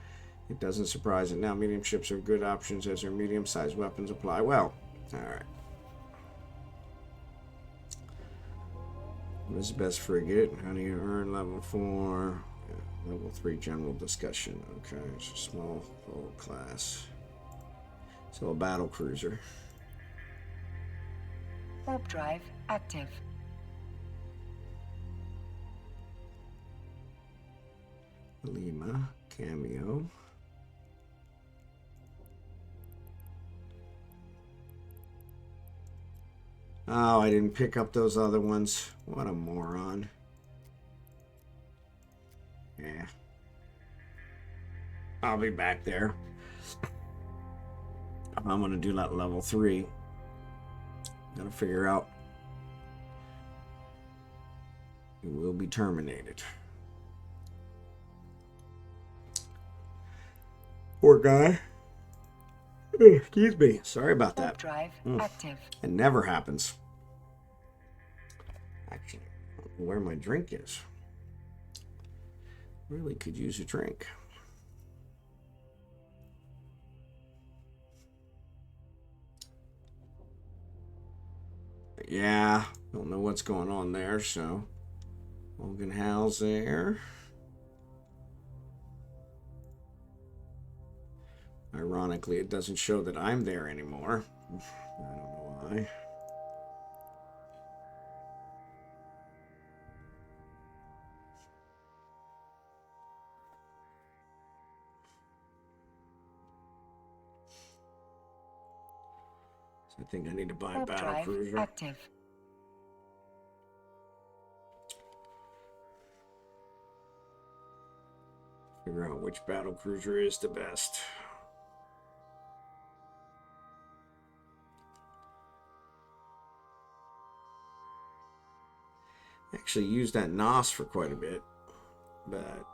It doesn't surprise that now medium ships are good options as their medium-sized weapons apply well. Alright. What is the best frigate? How do you earn level 4? Yeah, level 3 general discussion. Okay, it's a small full class. So a battle cruiser. Warp drive active. Lima, Cameo. Oh, I didn't pick up those other ones. What a moron. Yeah. I'll be back there. I'm going to do that level 3. Gotta figure out. It will be terminated. Poor guy. Excuse me. Sorry about that. Warp drive active. It never happens. Actually, I don't know where my drink is. Really could use a drink. But yeah, don't know what's going on there, so HogginHowe's there. Ironically, it doesn't show that I'm there anymore. I don't know why. So I think I need to buy a Warp battle drive cruiser. active. Figure out which battle cruiser is the best. Actually used that NOS for quite a bit, but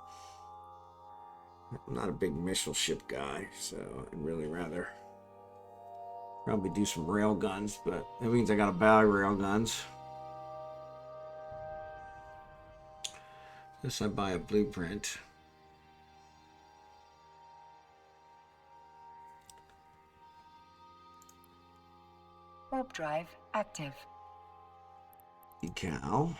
I'm not a big missile ship guy, so I'd really rather probably do some rail guns, but that means I gotta buy rail guns. Guess I buy a blueprint. Warp drive active. Decal.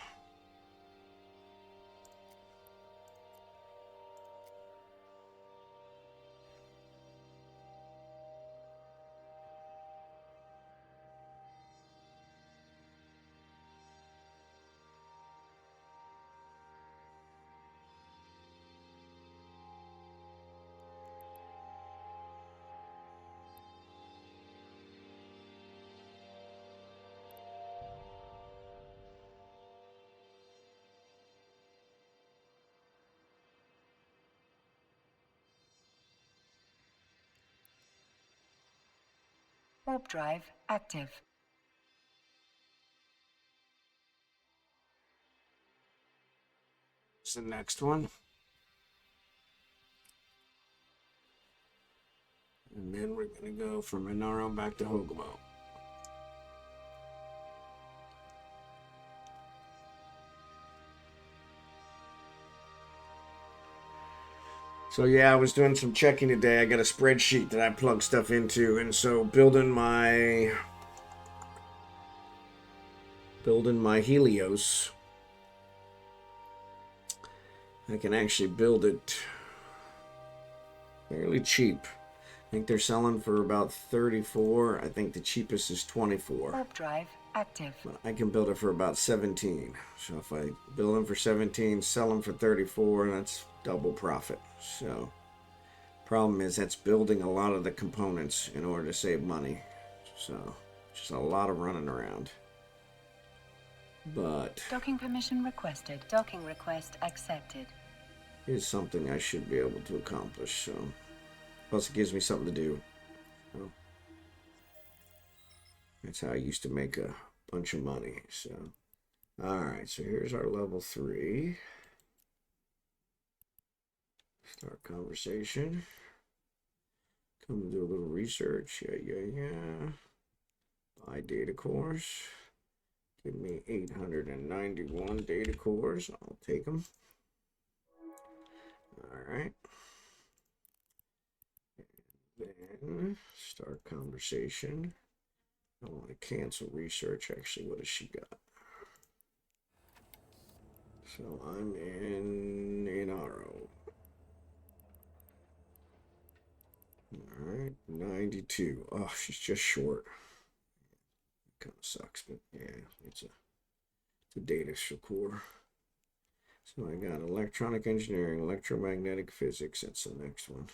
Warp drive active. What's the next one? And then we're gonna go from Inaro back to HogginHowe. So yeah, I was doing some checking today. I got a spreadsheet that I plug stuff into, and so building my Helios, I can actually build it fairly cheap. I think they're selling for about 34. I think the cheapest is 24. Warp drive active. But I can build it for about 17. So if I build them for 17, sell them for 34, that's double profit. So problem is that's building a lot of the components in order to save money. So just a lot of running around. But Docking permission requested. Docking request accepted. it's something I should be able to accomplish. So plus it gives me something to do. So that's how I used to make a bunch of money. So alright, so here's our level 3. Start conversation. Come and do a little research. Yeah. Buy data cores. Give me 891 data cores. I'll take them. Alright. Then start conversation. I want to cancel research. Actually, what has she got? So I'm in Inaro. Alright, 92. Oh, she's just short. Kind of sucks, but yeah, it's a data core. So I got electronic engineering, electromagnetic physics. That's the next one.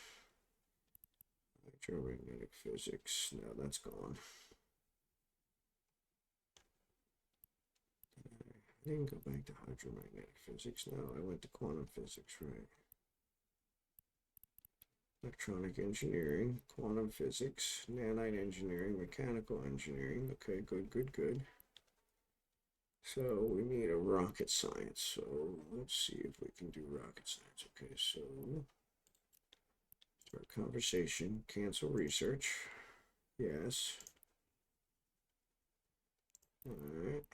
Electromagnetic physics. No, that's gone. I didn't go back to hydromagnetic physics. No, I went to quantum physics, right? electronic engineering, quantum physics, nanite engineering, mechanical engineering. Okay, good. So we need a rocket science. So let's see if we can do rocket science. Okay, so start conversation, cancel research. Yes. All right.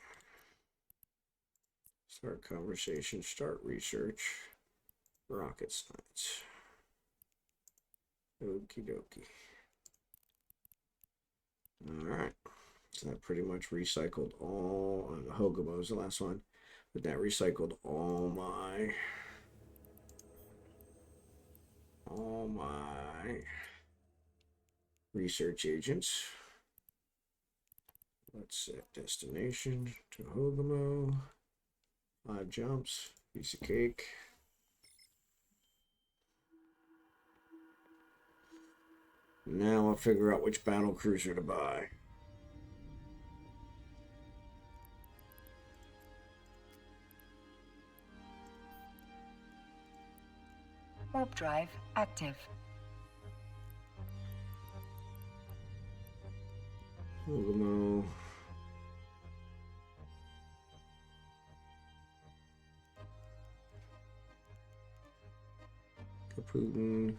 Start conversation, start research, rocket science. Okie dokie. All right. So that pretty much recycled all. HogginHowe was the last one, but that recycled all my research agents. Let's set destination to HogginHowe. 5 jumps, piece of cake. Now I'll figure out which battle cruiser to buy. Warp drive active. HogginHowe. Putin,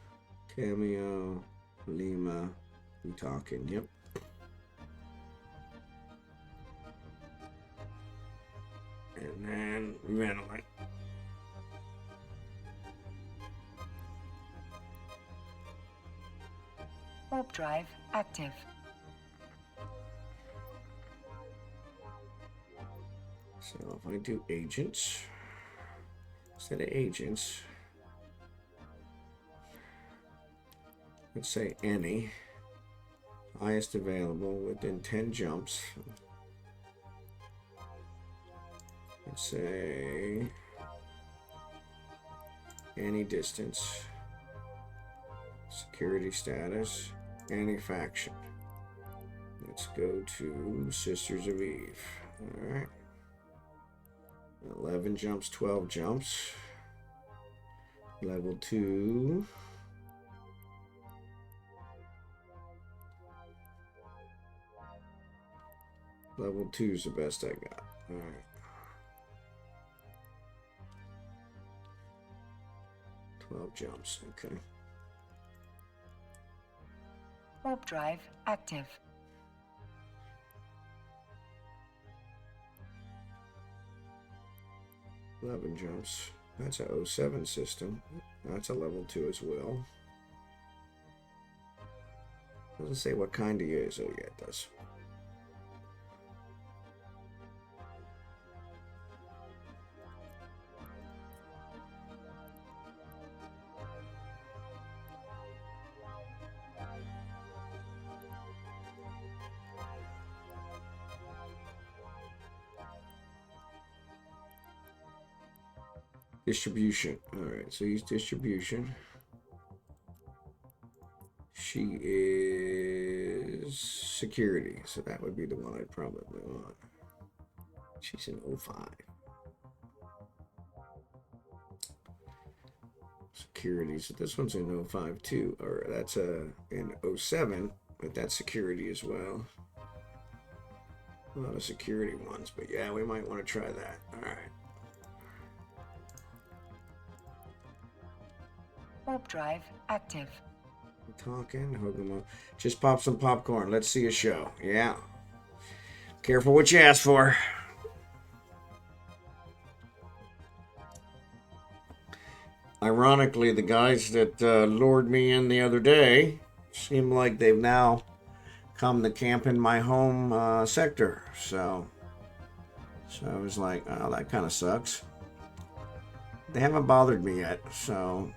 Cameo, Lima, we talking, yep. And then eveonline. Warp drive active. So if I do agents, instead of agents, let's say any, highest available within 10 jumps. Let's say any distance, security status, any faction. Let's go to Sisters of Eve. All right. 11 jumps, 12 jumps. Level 2. Level 2 is the best I got. All right. 12 jumps, okay. Warp drive active. 11 jumps. That's a 07 system. That's a level 2 as well. Doesn't say what kind of ISO yet, it does. Distribution. All right, so use distribution. She is security, so that would be the one I'd probably want. She's in 05. Security, so this one's in 05 too, or that's in 07, but that's security as well. A lot of security ones, but yeah, we might want to try that. All right. Warp drive active. Talking, HogginHowe. Just pop some popcorn. Let's see a show. Yeah. Careful what you ask for. Ironically, the guys that lured me in the other day seem like they've now come to camp in my home sector. So I was like, oh, that kind of sucks. They haven't bothered me yet, so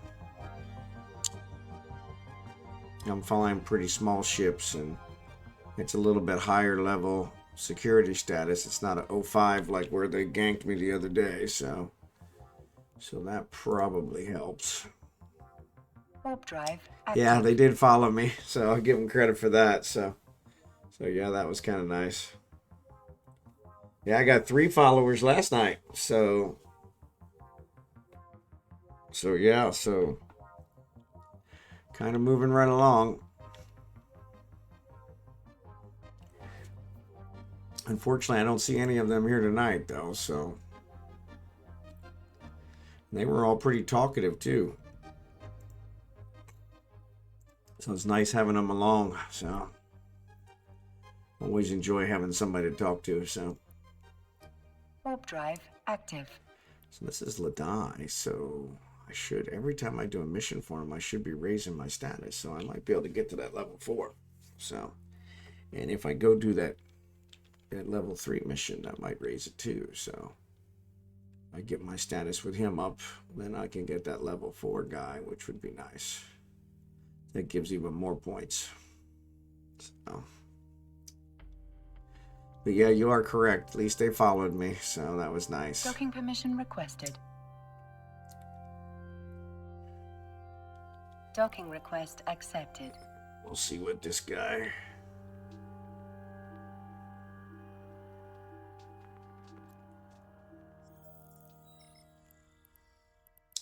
I'm flying pretty small ships, and it's a little bit higher level security status. It's not a 05 like where they ganked me the other day, so that probably helps. Warp drive active. Yeah, they did follow me, so I'll give them credit for that. So yeah, that was kind of nice. Yeah, I got 3 followers last night, so yeah, Kind of moving right along. Unfortunately, I don't see any of them here tonight, though, so. They were all pretty talkative, too. So it's nice having them along, so. Always enjoy having somebody to talk to, so. Warp drive active. So this is Ladai, so I should, every time I do a mission for him, I should be raising my status, so I might be able to get to that level 4. So, and if I go do that level 3 mission, that might raise it too, so. I get my status with him up, then I can get that level 4 guy, which would be nice. That gives even more points. So. But yeah, you are correct. At least they followed me, so that was nice. Docking permission requested. Docking request accepted. We'll see what this guy...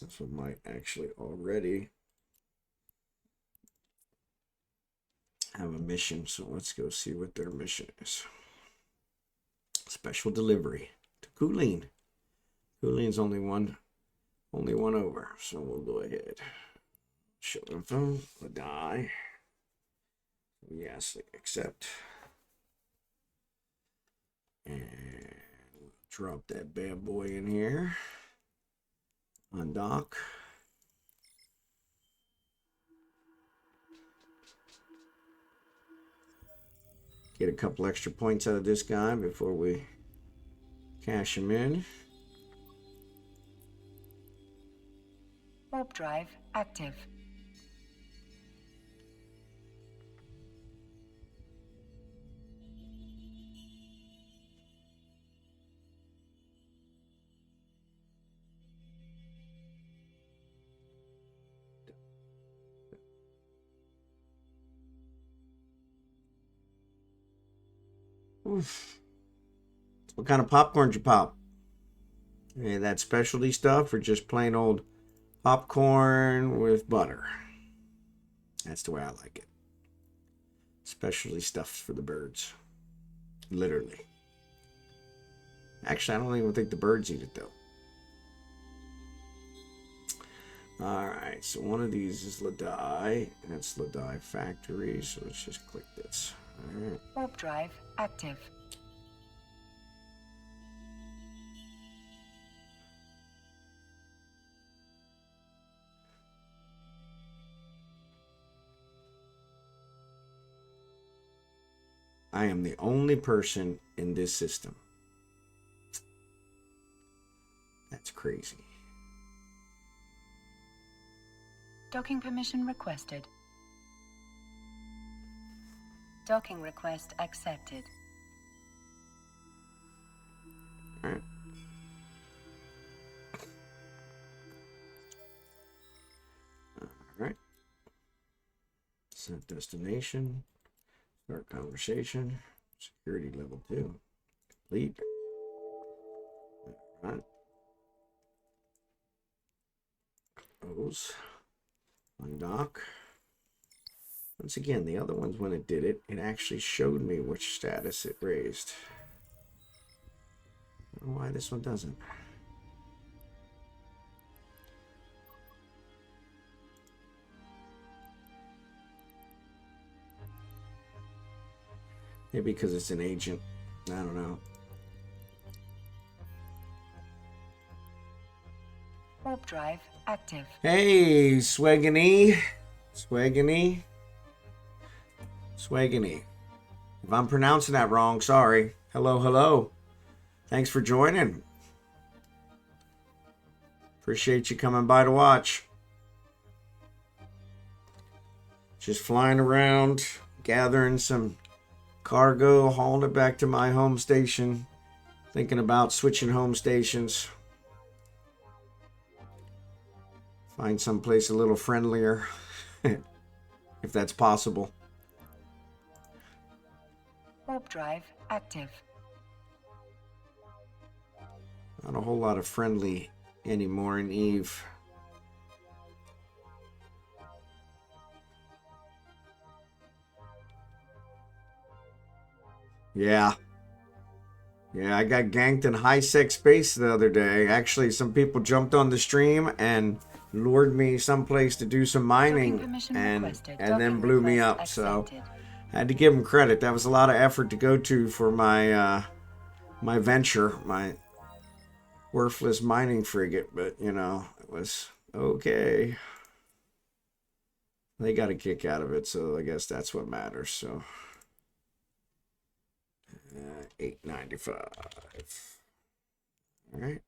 This one might actually already have a mission, so let's go see what their mission is. Special delivery to Kulin. Kulin's only one over, so we'll go ahead. Show info, die. Yes, accept. And drop that bad boy in here. Undock. Get a couple extra points out of this guy before we cash him in. Warp drive active. Oof. What kind of popcorn did you pop? Hey, that specialty stuff or just plain old popcorn with butter? That's the way I like it. Specialty stuff for the birds. Literally. Actually, I don't even think the birds eat it, though. Alright, so one of these is Ladai. That's Ladai Factory, so let's just click this. Alright. Warp drive active. I am the only person in this system. That's crazy. Docking permission requested. Docking request accepted. All right. All right. Set destination. Start conversation. Security level 2. Complete. All right. Close. Undock. Once again, the other ones, when it did it, it actually showed me which status it raised. I don't know why this one doesn't. Maybe because it's an agent. I don't know. Warp drive active. Hey, Swagany. Swagany. Swagany. If I'm pronouncing that wrong, sorry. Hello, hello. Thanks for joining. Appreciate you coming by to watch. Just flying around, gathering some cargo, hauling it back to my home station. Thinking about switching home stations. Find someplace a little friendlier, if that's possible. Warp drive active. Not a whole lot of friendly anymore in Eve. Yeah. Yeah, I got ganked in high-sec space the other day. Actually, some people jumped on the stream and lured me someplace to do some mining and then blew me up. So I had to give them credit. That was a lot of effort to go to for my my venture, my worthless mining frigate. But, you know, it was okay. They got a kick out of it, so I guess that's what matters. So 895. All right.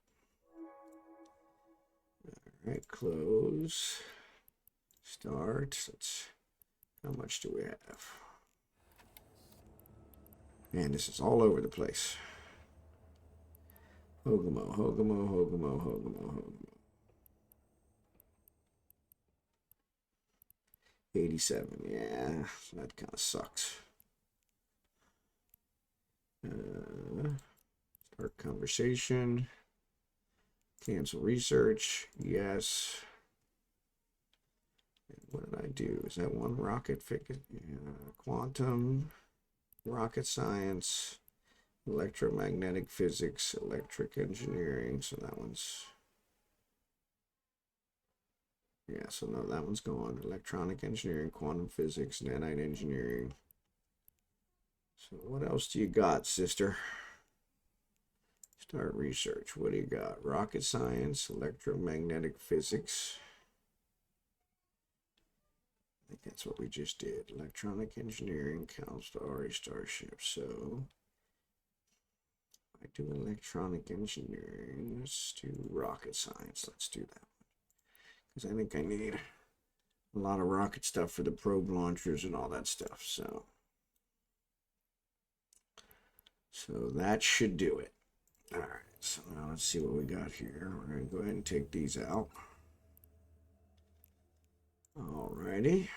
All right, close. Start. How much do we have? Man, this is all over the place. HogginHowe, HogginHowe, HogginHowe, HogginHowe, HogginHowe. 87, yeah, that kind of sucks. Start conversation. Cancel research. Yes. What did I do? Is that one rocket figure? Yeah. Quantum, rocket science, electromagnetic physics, electric engineering. So that one's, yeah, so no, that one's gone. Electronic engineering, quantum physics, nanite engineering. So what else do you got, sister? Start research. What do you got? Rocket science, electromagnetic physics. I think that's what we just did. Electronic engineering counts to RE Starship. So I do electronic engineering. Let's do rocket science. Let's do that one. Because I think I need a lot of rocket stuff for the probe launchers and all that stuff. So that should do it. All right, so now let's see what we got here. We're going to go ahead and take these out. Alrighty.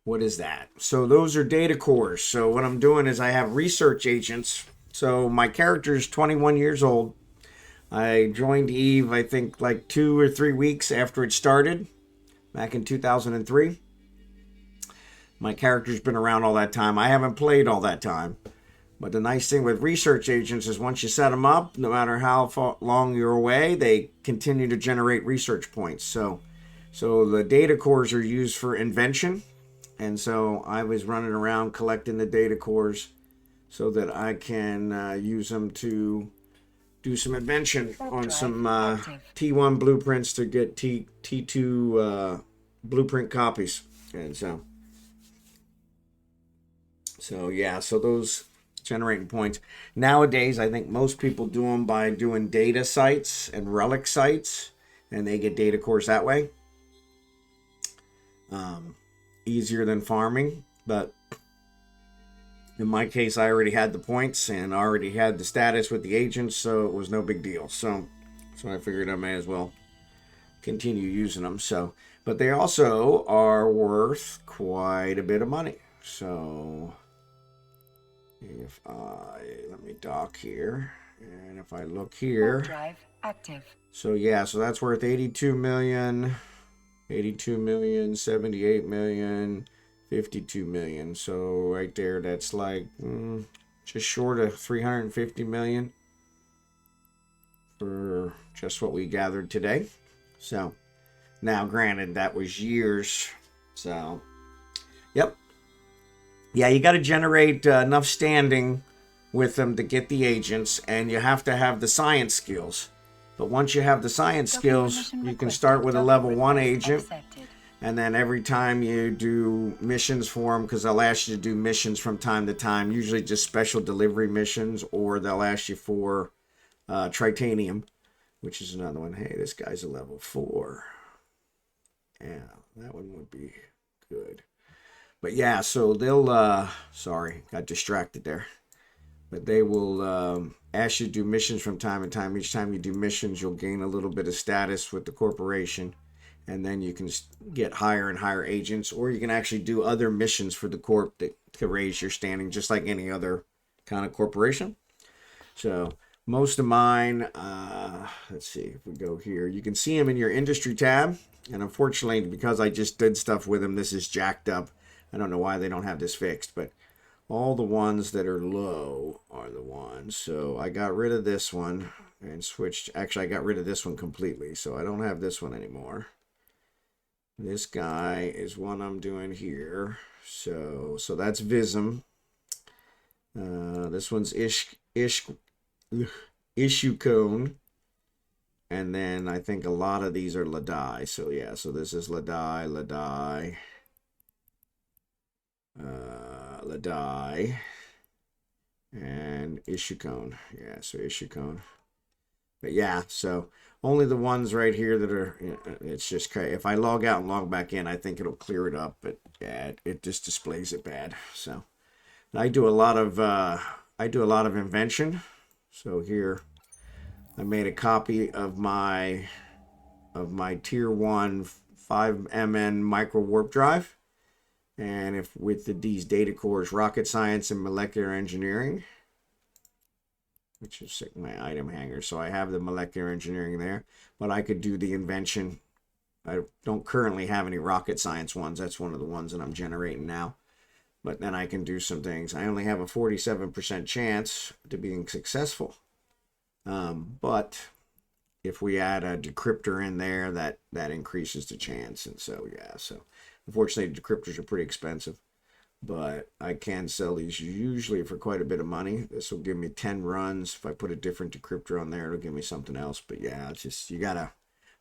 What is that? So those are data cores. So what I'm doing is I have research agents. So my character is 21 years old. I joined Eve, I think, like 2 or 3 weeks after it started, back in 2003. My character's been around all that time. I haven't played all that time. But the nice thing with research agents is once you set them up, no matter how long you're away, they continue to generate research points. So the data cores are used for invention. And so I was running around collecting the data cores so that I can use them to do some invention on some T1 blueprints to get T2 blueprint copies. And so yeah, so those generating points. Nowadays, I think most people do them by doing data sites and relic sites, and they get data cores that way. Easier than farming, but in my case, I already had the points and already had the status with the agents, so it was no big deal. So I figured I may as well continue using them. So, but they also are worth quite a bit of money. So if let me dock here, and if I look here, drive active. So yeah, so that's worth 82 million, 78 million, 52 million. So right there, that's like just short of 350 million for just what we gathered today. So now, granted, that was years. So, yep. Yeah, you got to generate enough standing with them to get the agents, and you have to have the science skills. But once you have the science skills, you can start with a level 1 agent, and then every time you do missions for them, because they'll ask you to do missions from time to time, usually just special delivery missions, or they'll ask you for tritanium, which is another one. Hey, this guy's a level 4. Yeah, that one would be good. But yeah, so they'll, sorry, got distracted there. But they will ask you to do missions from time to time. Each time you do missions, you'll gain a little bit of status with the corporation. And then you can get higher and higher agents. Or you can actually do other missions for the corp that to raise your standing, just like any other kind of corporation. So most of mine, let's see if we go here. You can see them in your industry tab. And unfortunately, because I just did stuff with them, this is jacked up. I don't know why they don't have this fixed, but all the ones that are low are the ones. So I got rid of this one and switched. Actually, I got rid of this one completely. So I don't have this one anymore. This guy is one I'm doing here. So that's Vism. This one's Issue Cone. And then I think a lot of these are Ladai. So yeah, so this is Ladai, and Issue Cone. Yeah, so Issue Cone. But yeah, so only the ones right here that are, you know, it's just, if I log out and log back in, I think it'll clear it up, but yeah, it just displays it bad. So I do a lot of invention. So here I made a copy of my tier 1 5MN micro warp drive, and if with these data cores, rocket science and molecular engineering, which is my item hanger. So I have the molecular engineering there, but I could do the invention. I don't currently have any rocket science ones. That's one of the ones that I'm generating now. But then I can do some things. I only have a 47% chance to being successful. But if we add a decryptor in there, that increases the chance. And so, yeah, so unfortunately, decryptors are pretty expensive. But I can sell these usually for quite a bit of money. This will give me 10 runs. If I put a different decryptor on there, it'll give me something else. But yeah, it's just, you gotta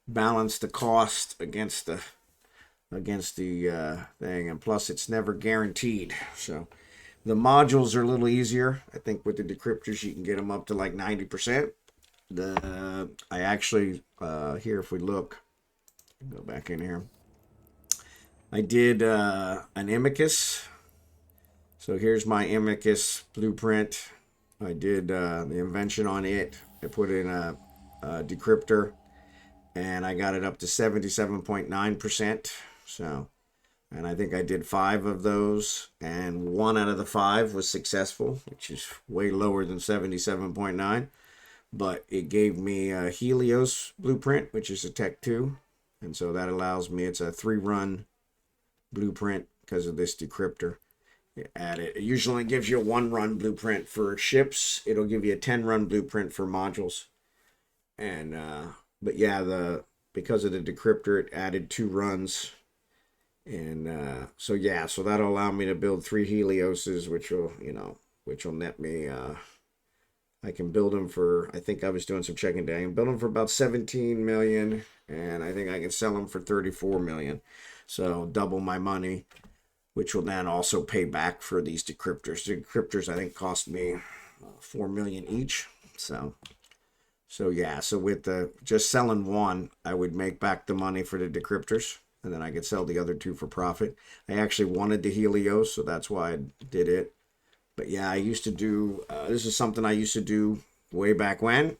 balance the cost against the thing, and plus it's never guaranteed. So the modules are a little easier. I think with the decryptors you can get them up to like 90%. I actually here, if we look, go back in here, I did an Imicus. So here's my Imicus blueprint. I did the invention on it. I put in a decryptor, and I got it up to 77.9%. So, and I think I did 5 of those, and 1 out of the 5 was successful, which is way lower than 77.9. But it gave me a Helios blueprint, which is a Tech 2. And so that allows me, it's a 3-run blueprint because of this decryptor. It usually gives you a 1-run blueprint for ships. It'll give you a 10-run blueprint for modules. And but yeah, because of the decryptor, it added 2 runs. And so yeah, so that'll allow me to build 3 Helioses, which will net me. I can build them for, I think I was doing some checking today, I can build them for about 17 million, and I think I can sell them for 34 million. So double my money, which will then also pay back for these decryptors. The decryptors, I think, cost me 4 million each. So yeah, so with just selling 1, I would make back the money for the decryptors, and then I could sell the other 2 for profit. I actually wanted the Helios, so that's why I did it. But yeah, I used to do, this is something I used to do way back when,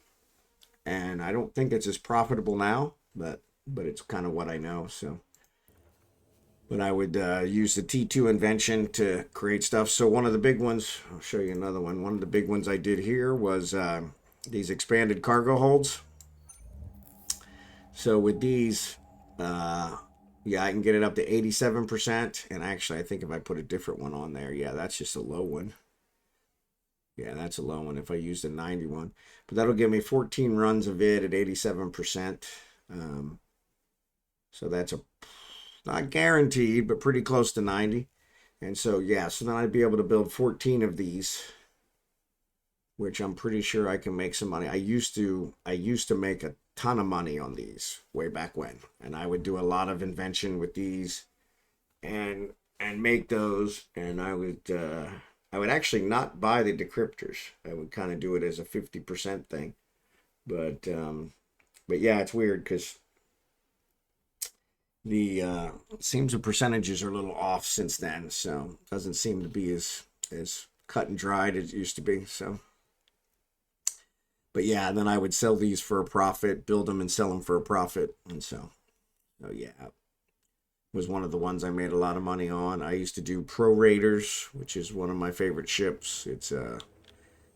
and I don't think it's as profitable now, but it's kind of what I know. So, but I would use the T2 invention to create stuff. So one of the big ones, I'll show you another one. One of the big ones I did here was these expanded cargo holds. So with these, yeah, I can get it up to 87%. And actually, I think if I put a different one on there, yeah, that's just a low one. Yeah, that's a low one if I used a 91. But that'll give me 14 runs of it at 87%. So that's not guaranteed, but pretty close to 90. And so, yeah, so then I'd be able to build 14 of these, which I'm pretty sure I can make some money. I used to make a ton of money on these way back when. And I would do a lot of invention with these and make those, and I would actually not buy the decryptors. I would kind of do it as a 50% thing. But yeah, it's weird because it seems the percentages are a little off since then. So it doesn't seem to be as cut and dried as it used to be. So, but yeah, then I would sell these for a profit, build them and sell them for a profit. And so yeah, was one of the ones I made a lot of money on. I used to do Pro Raiders, which is one of my favorite ships. It's a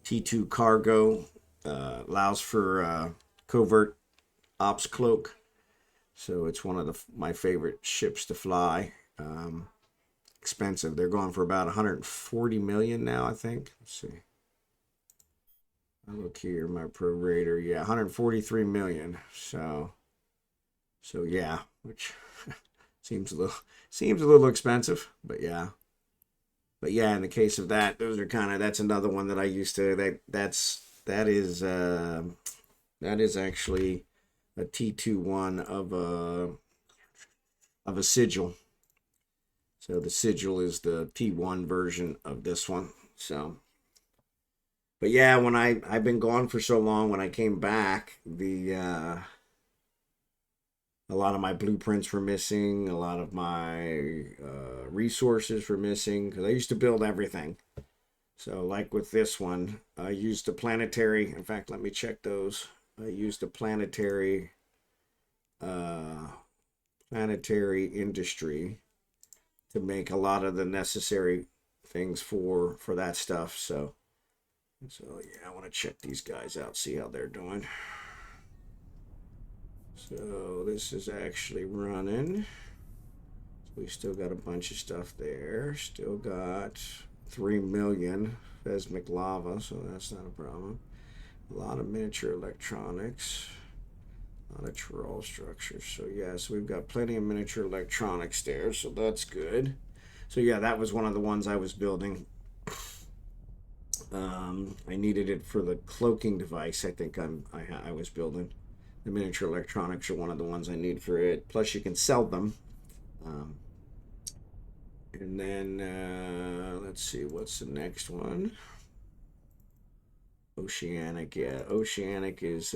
T2 cargo, allows for covert ops cloak. So it's one of my favorite ships to fly. expensive. They're going for about 140 million now, I think. Let's see. I look here, my prorater. Yeah, 143 million. So yeah, which seems a little expensive, but yeah. But yeah, in the case of that, those are that's another one that I used to that is actually a T21 of a sigil. So the sigil is the T1 version of this one. So, but yeah, when I've been gone for so long, when I came back, a lot of my blueprints were missing, a lot of my resources were missing, because I used to build everything. So like with this one, I used a planetary. In fact, let me check those. I used a planetary industry to make a lot of the necessary things for that stuff. So yeah, I want to check these guys out, see how they're doing. So this is actually running. We still got a bunch of stuff there. Still got 3 million phasmic lava, so that's not a problem. A lot of miniature electronics. A lot of troll structures. So yeah, so we've got plenty of miniature electronics there, so that's good. So yeah, that was one of the ones I was building. I needed it for the cloaking device. I think I was building. The miniature electronics are one of the ones I need for it. Plus, you can sell them. And then let's see, what's the next one? Oceanic, yeah. Oceanic is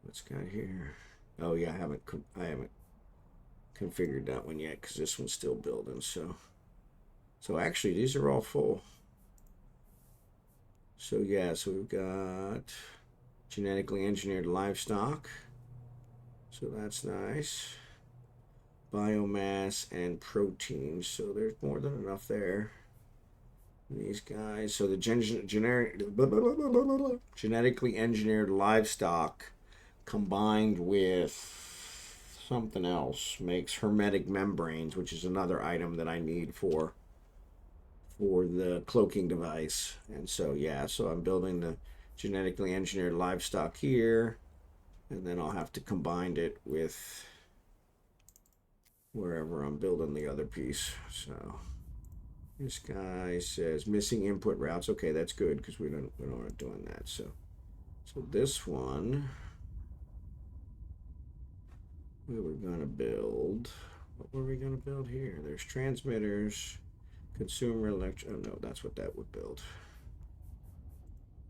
what's got here? Oh yeah, I haven't configured that one yet because this one's still building. So actually, these are all full. So yeah, so we've got genetically engineered livestock. So that's nice. Biomass and proteins. So there's more than enough there. These guys. So the genetically engineered livestock combined with something else makes hermetic membranes, which is another item that I need for the cloaking device. And so yeah, so I'm building the genetically engineered livestock here, and then I'll have to combine it with wherever I'm building the other piece. So this guy says missing input routes. Okay, that's good because we aren't doing that. So this one we were gonna build. What were we gonna build here? There's transmitters, consumer electric. Oh no, that's what that would build.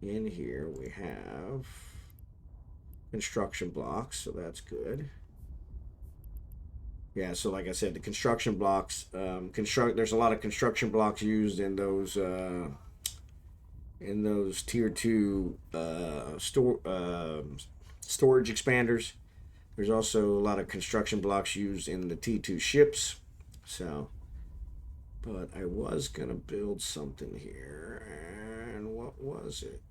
In here we have construction blocks, so that's good. Yeah, so like I said, the construction blocks, there's a lot of construction blocks used in those tier 2 storage expanders. There's also a lot of construction blocks used in the T2 ships. So, but I was gonna build something here, and what was it?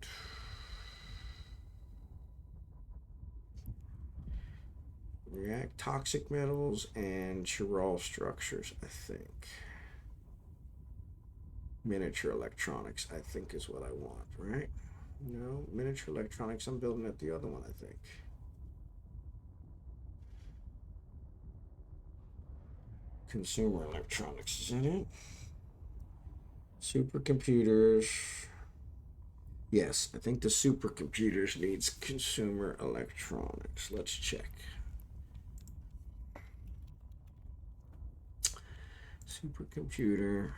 React toxic metals and chiral structures, I think. Miniature electronics, I think, is what I want, right? No, miniature electronics, I'm building at the other one, I think. Consumer electronics, isn't it? Supercomputers. Yes, I think the supercomputers needs consumer electronics. Let's check. Supercomputer.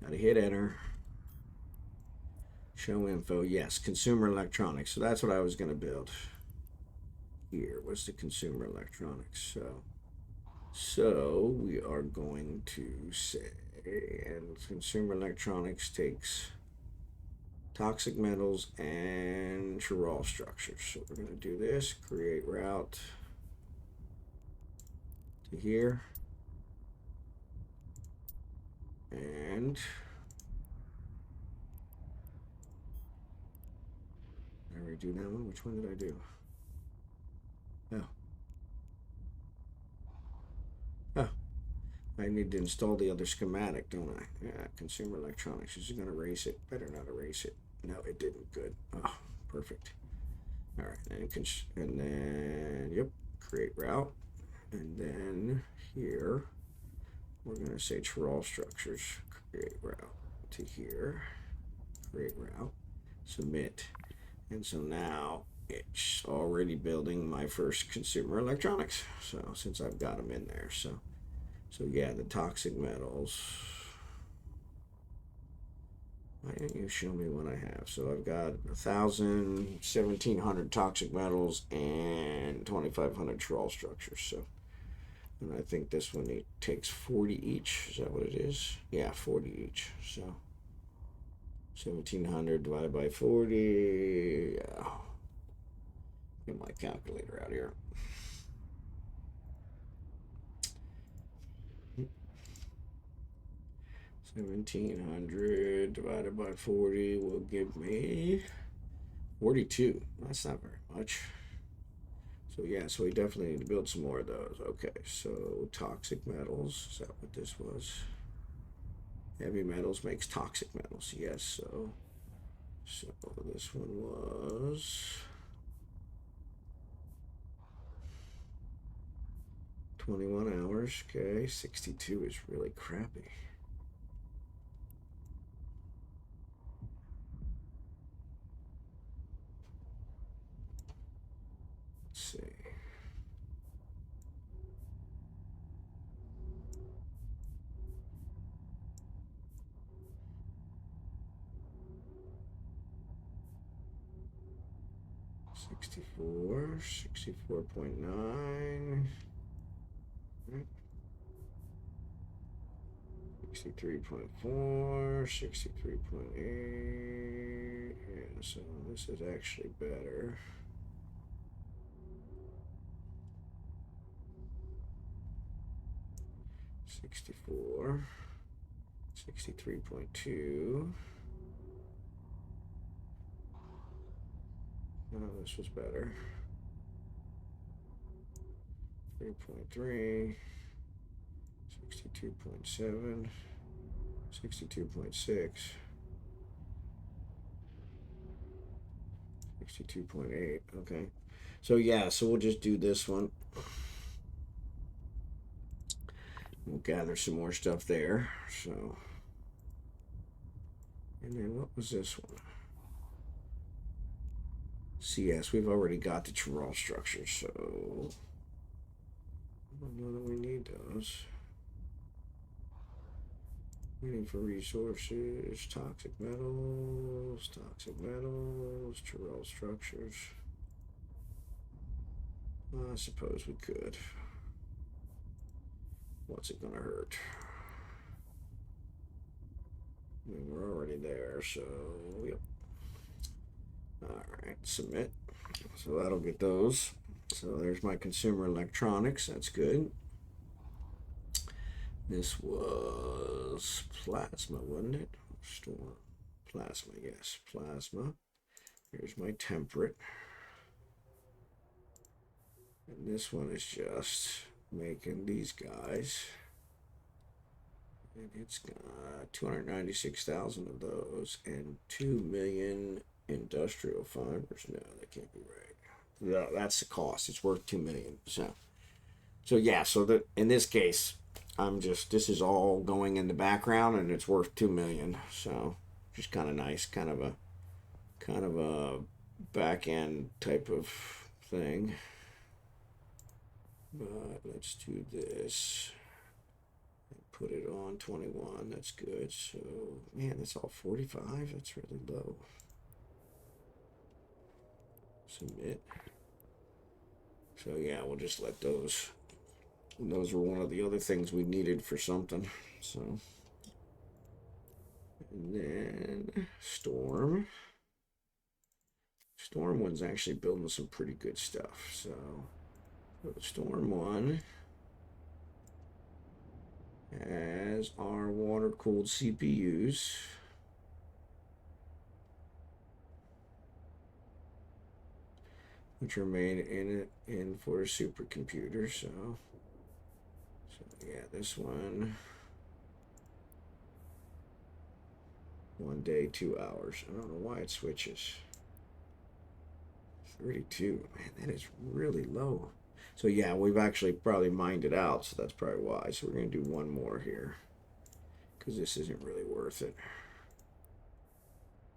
Gotta hit enter. Show info. Yes, consumer electronics. So that's what I was going to build. Here was the consumer electronics. So we are going to say, and consumer electronics takes toxic metals and chiral structures. So we're going to do this. Create route to here. And did I already do that one? Which one did I do? Oh. I need to install the other schematic, don't I? Yeah, consumer electronics. Is it going to erase it? Better not erase it. No, it didn't. Good. Oh, perfect. All right, and then yep, create route, and then here we're going to say to all structures, create route to here, create route, submit, and so now it's already building my first consumer electronics. So since I've got them in there, so yeah, the toxic metals. Why didn't you show me what I have? So I've got 1,000, 1,700 toxic metals and 2,500 trawl structures. So, and I think this one takes 40 each. Is that what it is? Yeah, 40 each. So 1,700 divided by 40. Yeah. Get my calculator out here. 1,700 divided by 40 will give me 42. That's not very much. So yeah, so we definitely need to build some more of those. Okay, so toxic metals. Is that what this was? Heavy metals makes toxic metals. Yes, so this one was 21 hours. Okay, 62 is really crappy. Let's see. $64, 64.9, 63.4, 63.8. Yeah, so this is actually better. $64, 63.2. Oh, this was better. 3.3, 62.7, 62.6, 62.8. Okay. So yeah, so we'll just do this one. We'll gather some more stuff there. So, and then what was this one? CS, we've already got the trawl structure, so I don't know that we need those. Waiting for resources, toxic metals, trawl structures. I suppose we could. What's it gonna hurt? I mean, we're already there, so yep. Alright, submit. So that'll get those. So there's my consumer electronics. That's good. This was plasma, wasn't it? Store. Plasma, yes. Plasma. Here's my temperate. And this one is just making these guys. And it's got 296,000 of those and 2 million industrial fibers. No, that can't be right. No, that's the cost. It's worth 2 million. So yeah, so that in this case, this is all going in the background and it's worth 2 million. So just kind of nice, kind of a back end type of thing. But let's do this. Put it on 21. That's good. So, man, that's all 45. That's really low. Submit. So, yeah, we'll just let those. Those were one of the other things we needed for something. So, and then Storm. Storm one's actually building some pretty good stuff. So, Storm one as our water-cooled CPUs. Which are made in for a supercomputer, so So yeah, this one. 1 day, 2 hours. I don't know why it switches. 32. Man, that is really low. So yeah, we've actually probably mined it out, so that's probably why. So we're going to do one more here, because this isn't really worth it.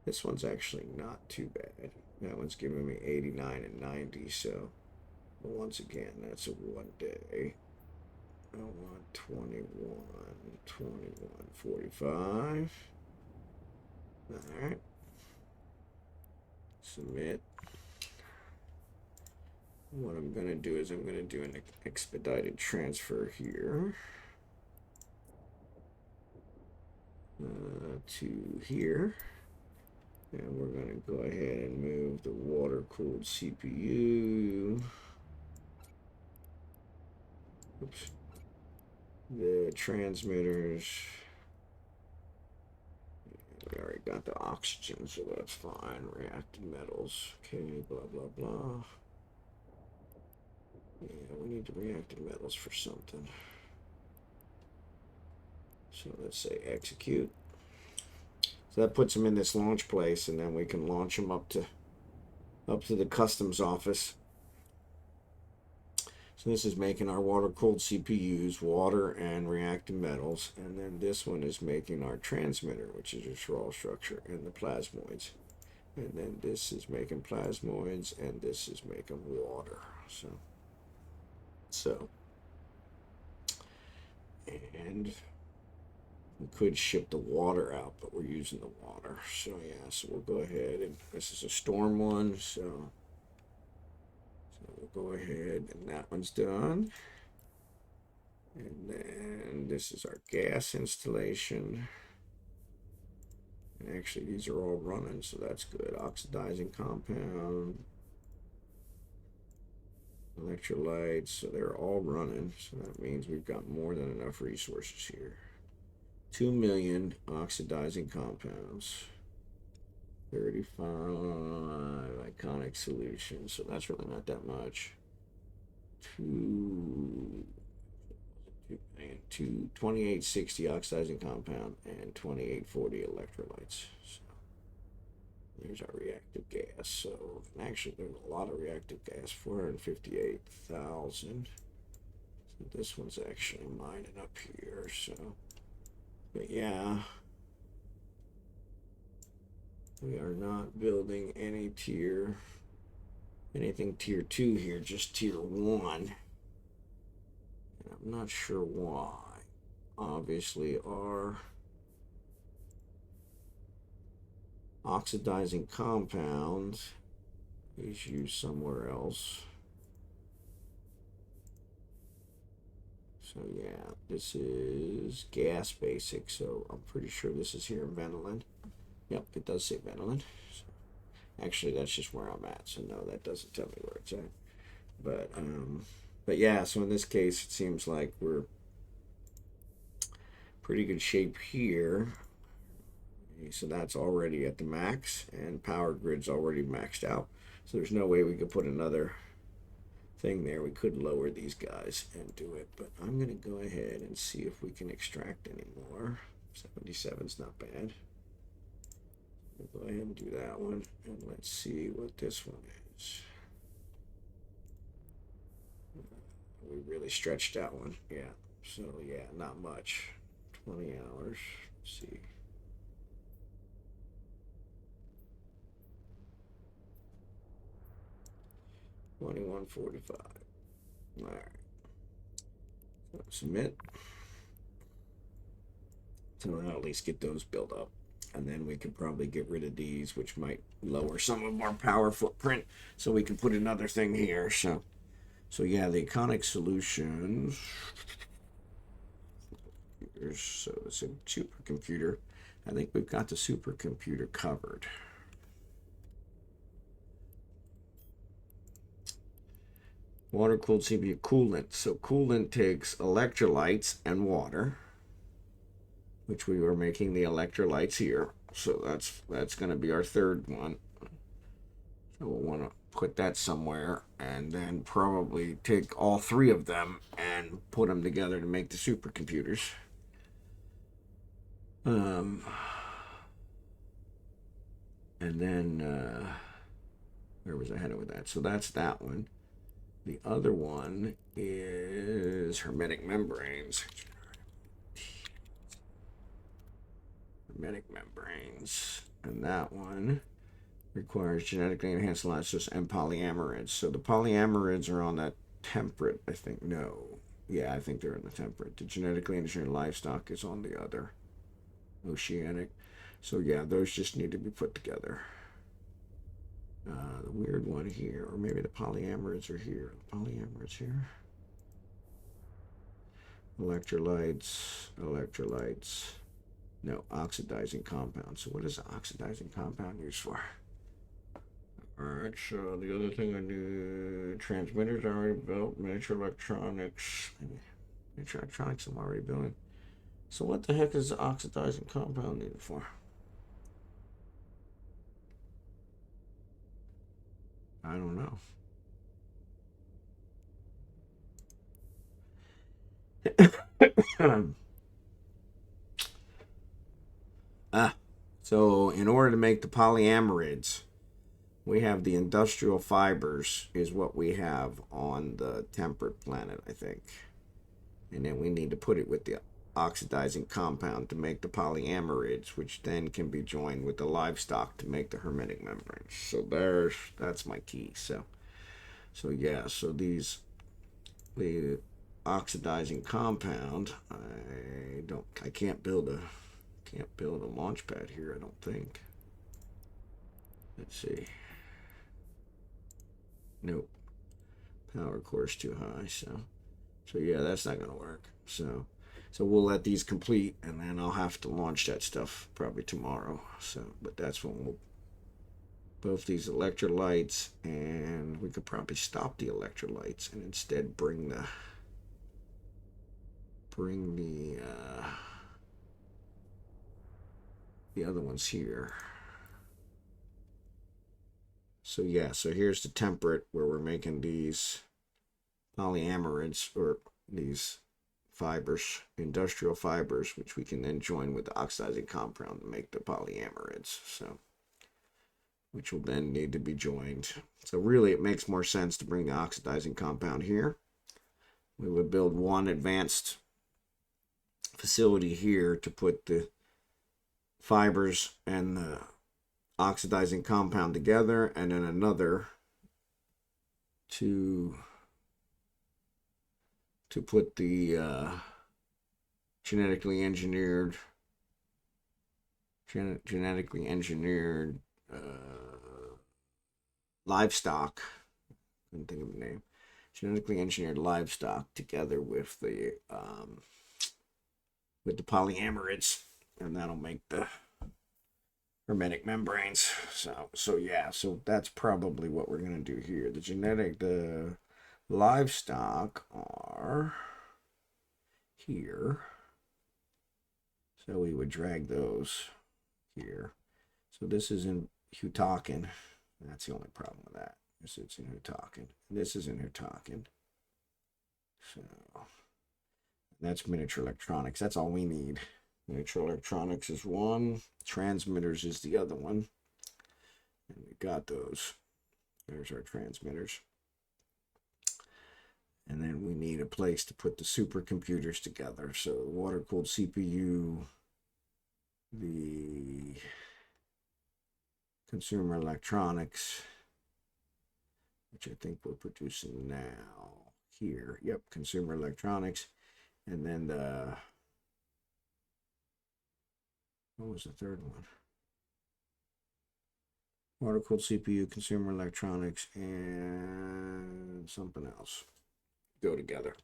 This one's actually not too bad. That one's giving me 89 and 90, so once again, that's a 1 day. I want 21, 21, 45. Alright. Submit. What I'm going to do is I'm going to do an expedited transfer here. To here. And we're going to go ahead and move the water-cooled CPU. Oops. The transmitters. We already got the oxygen, so that's fine. Reactive metals. Okay, blah, blah, blah. Yeah, we need the reactive metals for something. So let's say execute. So that puts them in this launch place, and then we can launch them up to the customs office. So this is making our water-cooled CPUs, water and reactive metals, and then this one is making our transmitter, which is a Schral structure, and the plasmoids. And then this is making plasmoids, and this is making water. So, and we could ship the water out, but we're using the water. So yeah, so we'll go ahead, and this is a storm one, so we'll go ahead, and that one's done. And then this is our gas installation. And actually, these are all running, so that's good. Oxidizing compound, electrolytes, so they're all running. So that means we've got more than enough resources here. 2 million oxidizing compounds. 35 iconic solutions, so that's really not that much. 2860 oxidizing compound and 2840 electrolytes. So there's our reactive gas. So actually, there's a lot of reactive gas, 458,000. So this one's actually mining up here. So, but yeah, we are not building anything tier 2 here, just tier 1. I'm not sure why. Obviously, our oxidizing compound is used somewhere else. So yeah, this is gas basic, so I'm pretty sure this is here in Ventolin. Yep, it does say Ventolin. So actually, that's just where I'm at, so no, that doesn't tell me where it's at. But yeah, so in this case, it seems like we're pretty good shape here. So that's already at the max, and power grid's already maxed out. So there's no way we could put another thing there. We could lower these guys and do it, but I'm going to go ahead and see if we can extract any more. 77's not bad. We'll go ahead and do that one, and let's see what this one is. We really stretched that one, yeah. So yeah, not much. 20 hours. Let's see. $21.45. All right. So submit. So I'll at least get those built up, and then we can probably get rid of these, which might lower some of our power footprint, so we can put another thing here. So yeah, the iconic solutions. So it's a supercomputer. I think we've got the supercomputer covered. Water-cooled CPU coolant. So coolant takes electrolytes and water, which we were making the electrolytes here. So that's going to be our third one. So we'll want to put that somewhere, and then probably take all three of them and put them together to make the supercomputers. Um, and then where was I headed with that? So that's that one. The other one is hermetic membranes. Hermetic membranes. And that one requires genetically enhanced lysosomes and polyamerids. So the polyamerids are on that temperate, I think. No. Yeah, I think they're in the temperate. The genetically engineered livestock is on the other. Oceanic. So yeah, those just need to be put together. The weird one here, or maybe the polyamerids are here. The polyamerids here. Electrolytes. No, oxidizing compound. So what is the oxidizing compound used for? Alright, so the other thing I do, transmitters are already built, miniature electronics. Miniature electronics I'm already building. So what the heck is the oxidizing compound needed for? I don't know. So in order to make the polyamerids, we have the industrial fibers is what we have on the temperate planet, I think. And then we need to put it with the oxidizing compound to make the polyamerids, which then can be joined with the livestock to make the hermetic membranes. So that's my key. So yeah, so the oxidizing compound, I can't build a launch pad here, I don't think. Let's see. Nope. Power core's too high, so yeah, that's not gonna work. So we'll let these complete, and then I'll have to launch that stuff probably tomorrow. So, but that's when we'll both these electrolytes, and we could probably stop the electrolytes and instead bring the other ones here. So yeah, so here's the temperate where we're making these polyamerids, or these fibers, industrial fibers, which we can then join with the oxidizing compound to make the polyamerids. So, which will then need to be joined. So really it makes more sense to bring the oxidizing compound here. We would build one advanced facility here to put the fibers and the oxidizing compound together, and then another to put the genetically engineered livestock. I couldn't think of the name. Genetically engineered livestock together with the polyamerids, and that'll make the hermetic membranes. So yeah, so that's probably what we're gonna do here. The livestock are here, so we would drag those here. So this is in Hutakin. That's the only problem with that. It's in Hutakin. This is in Hutakin. So that's miniature electronics. That's all we need. Miniature electronics is one. Transmitters is the other one. And we got those. There's our transmitters. And then we need a place to put the supercomputers together. So water-cooled CPU, the consumer electronics, which I think we're producing now here. Yep, consumer electronics. And then what was the third one? Water-cooled CPU, consumer electronics, and something else go together.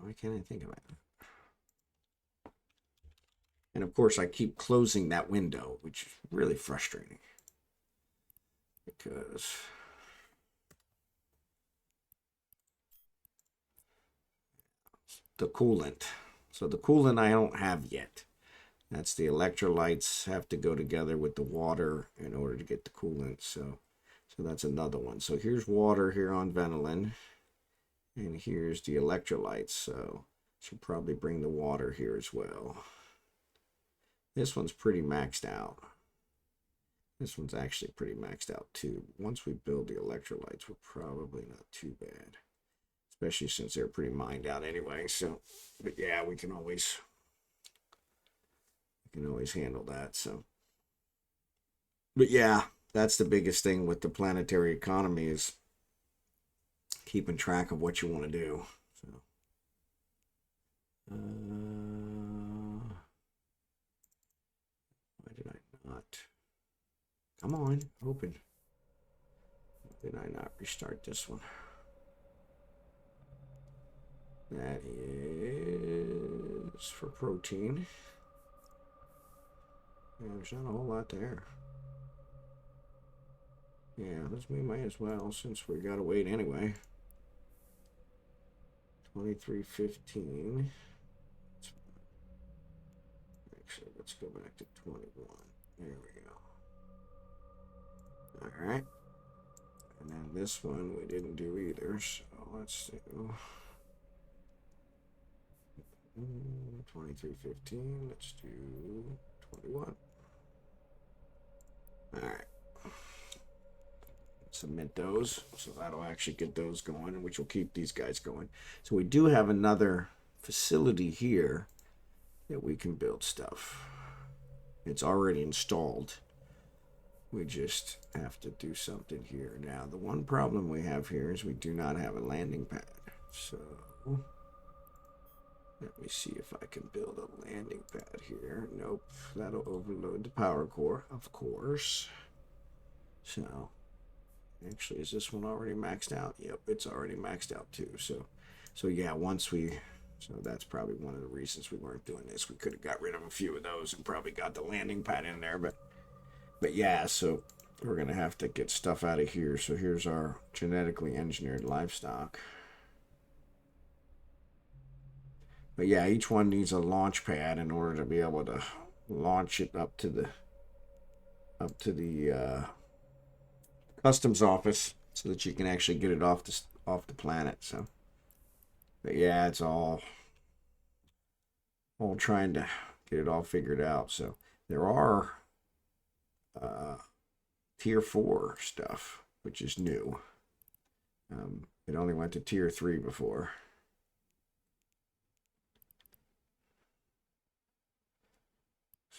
Why can't I think of it? And of course, I keep closing that window, which is really frustrating. Because the coolant. So the coolant I don't have yet. That's the electrolytes have to go together with the water in order to get the coolant. So that's another one. So here's water here on Venolin. And here's the electrolytes. So should probably bring the water here as well. This one's pretty maxed out. This one's actually pretty maxed out too. Once we build the electrolytes, we're probably not too bad. Especially since they're pretty mined out anyway. So, but yeah, we can always handle that. So, but yeah, that's the biggest thing with the planetary economy is keeping track of what you want to do. So, why did I not? Come on, open. Why did I not restart this one? That is for protein. Yeah, there's not a whole lot there. Yeah, we might as well since we gotta wait anyway. 2315. Actually, let's go back to 21. There we go. All right. And then this one we didn't do either. So let's do 2315. Let's do 21. All right. Submit those, so that'll actually get those going, which will keep these guys going. So we do have another facility here that we can build stuff. It's already installed. We just have to do something here. Now, the one problem we have here is we do not have a landing pad. So let me see if I can build a landing pad here. Nope, that'll overload the power core, of course. So actually, is this one already maxed out? Yep, it's already maxed out too. So yeah, so that's probably one of the reasons we weren't doing this. We could have got rid of a few of those and probably got the landing pad in there, but yeah, so we're gonna have to get stuff out of here. So here's our genetically engineered livestock. But yeah, each one needs a launch pad in order to be able to launch it up to the customs office so that you can actually get it off the planet. So, but yeah, it's all trying to get it all figured out. So there are tier 4 stuff, which is new. It only went to tier 3 before.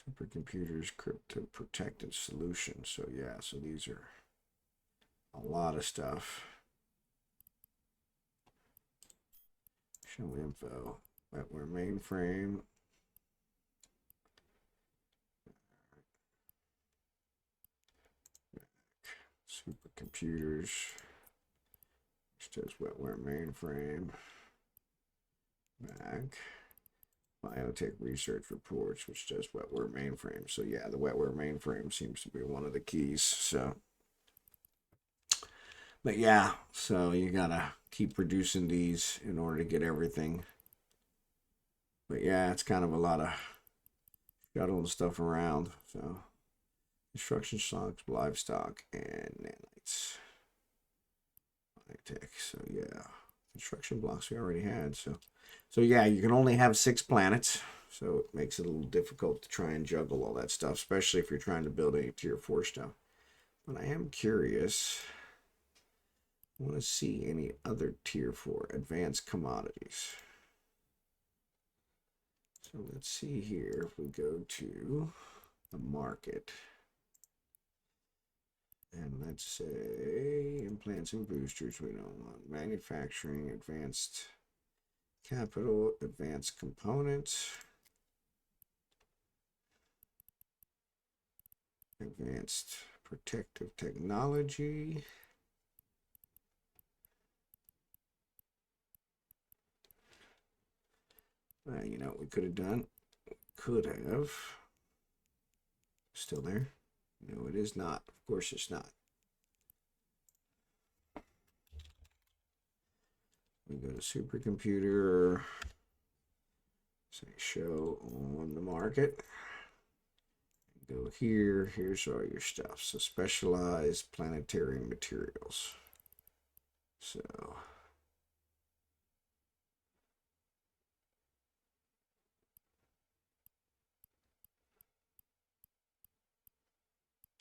Supercomputers, crypto protected solutions. So yeah, so these are a lot of stuff. Show info. Wetware mainframe. Supercomputers. Which does wetware mainframe. Back. Biotech research reports, which does wetware mainframe. So yeah, the wetware mainframe seems to be one of the keys. So, but yeah, so you gotta keep producing these in order to get everything. But yeah, it's kind of a lot of shuttling stuff around. So construction stocks, livestock, and nanites. Biotech. So yeah, construction blocks we already had. So yeah, you can only have 6 planets, so it makes it a little difficult to try and juggle all that stuff, especially if you're trying to build any tier 4 stuff. But I am curious. I want to see any other tier 4 advanced commodities. So let's see here. If we go to the market, and let's say implants and boosters, we don't want manufacturing, advanced capital, advanced components, advanced protective technology, you know what we could have done? Still there? No, it is not. Of course it's not. We go to supercomputer. Say show on the market. Go here. Here's all your stuff. So specialized planetary materials. So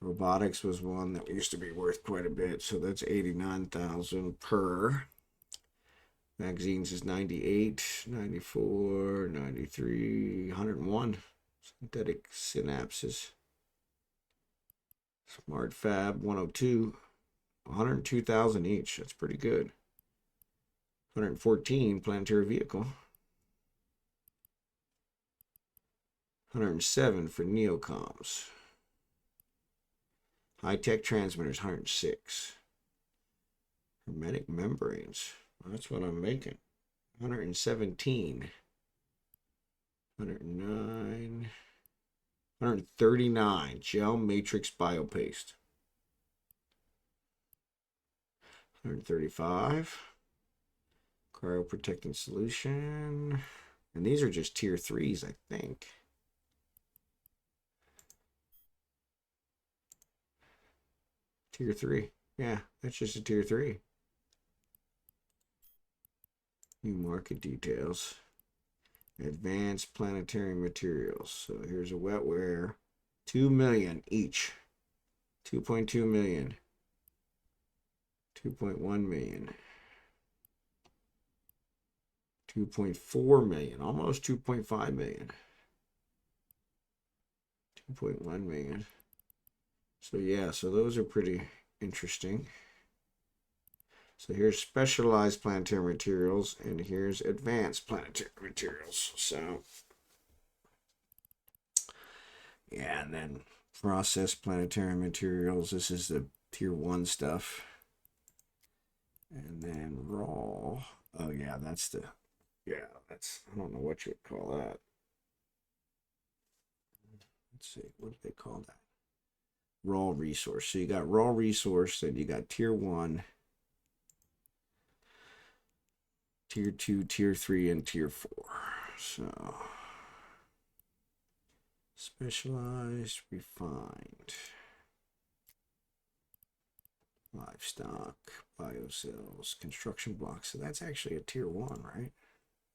robotics was one that used to be worth quite a bit. So that's 89,000 per. Magazines is 98, 94, 93, 101. Synthetic synapses. Smart Fab 102. 102,000 each. That's pretty good. 114 planetary vehicle. 107 for neocoms. High-tech transmitters, 106. Hermetic membranes. Well, that's what I'm making. 117. 109. 139. Gel matrix biopaste. 135. Cryoprotectant solution. And these are just tier 3s, I think. Tier 3. Yeah, that's just a tier 3. New market details. Advanced planetary materials. So here's a wetware. 2 million each. 2.2 million. 2.1 million. 2.4 million. Almost 2.5 million. 2.1 million. So yeah, so those are pretty interesting. So here's specialized planetary materials, and here's advanced planetary materials. So yeah, and then processed planetary materials. This is the tier 1 stuff. And then raw. Oh yeah, that's the, yeah, that's, I don't know what you would call that. Let's see, what do they call that? Raw resource. So you got raw resource, and you got tier 1. Tier 2, Tier 3, and Tier 4. So, specialized, refined, livestock, biocells, construction blocks. So that's actually a Tier 1, right?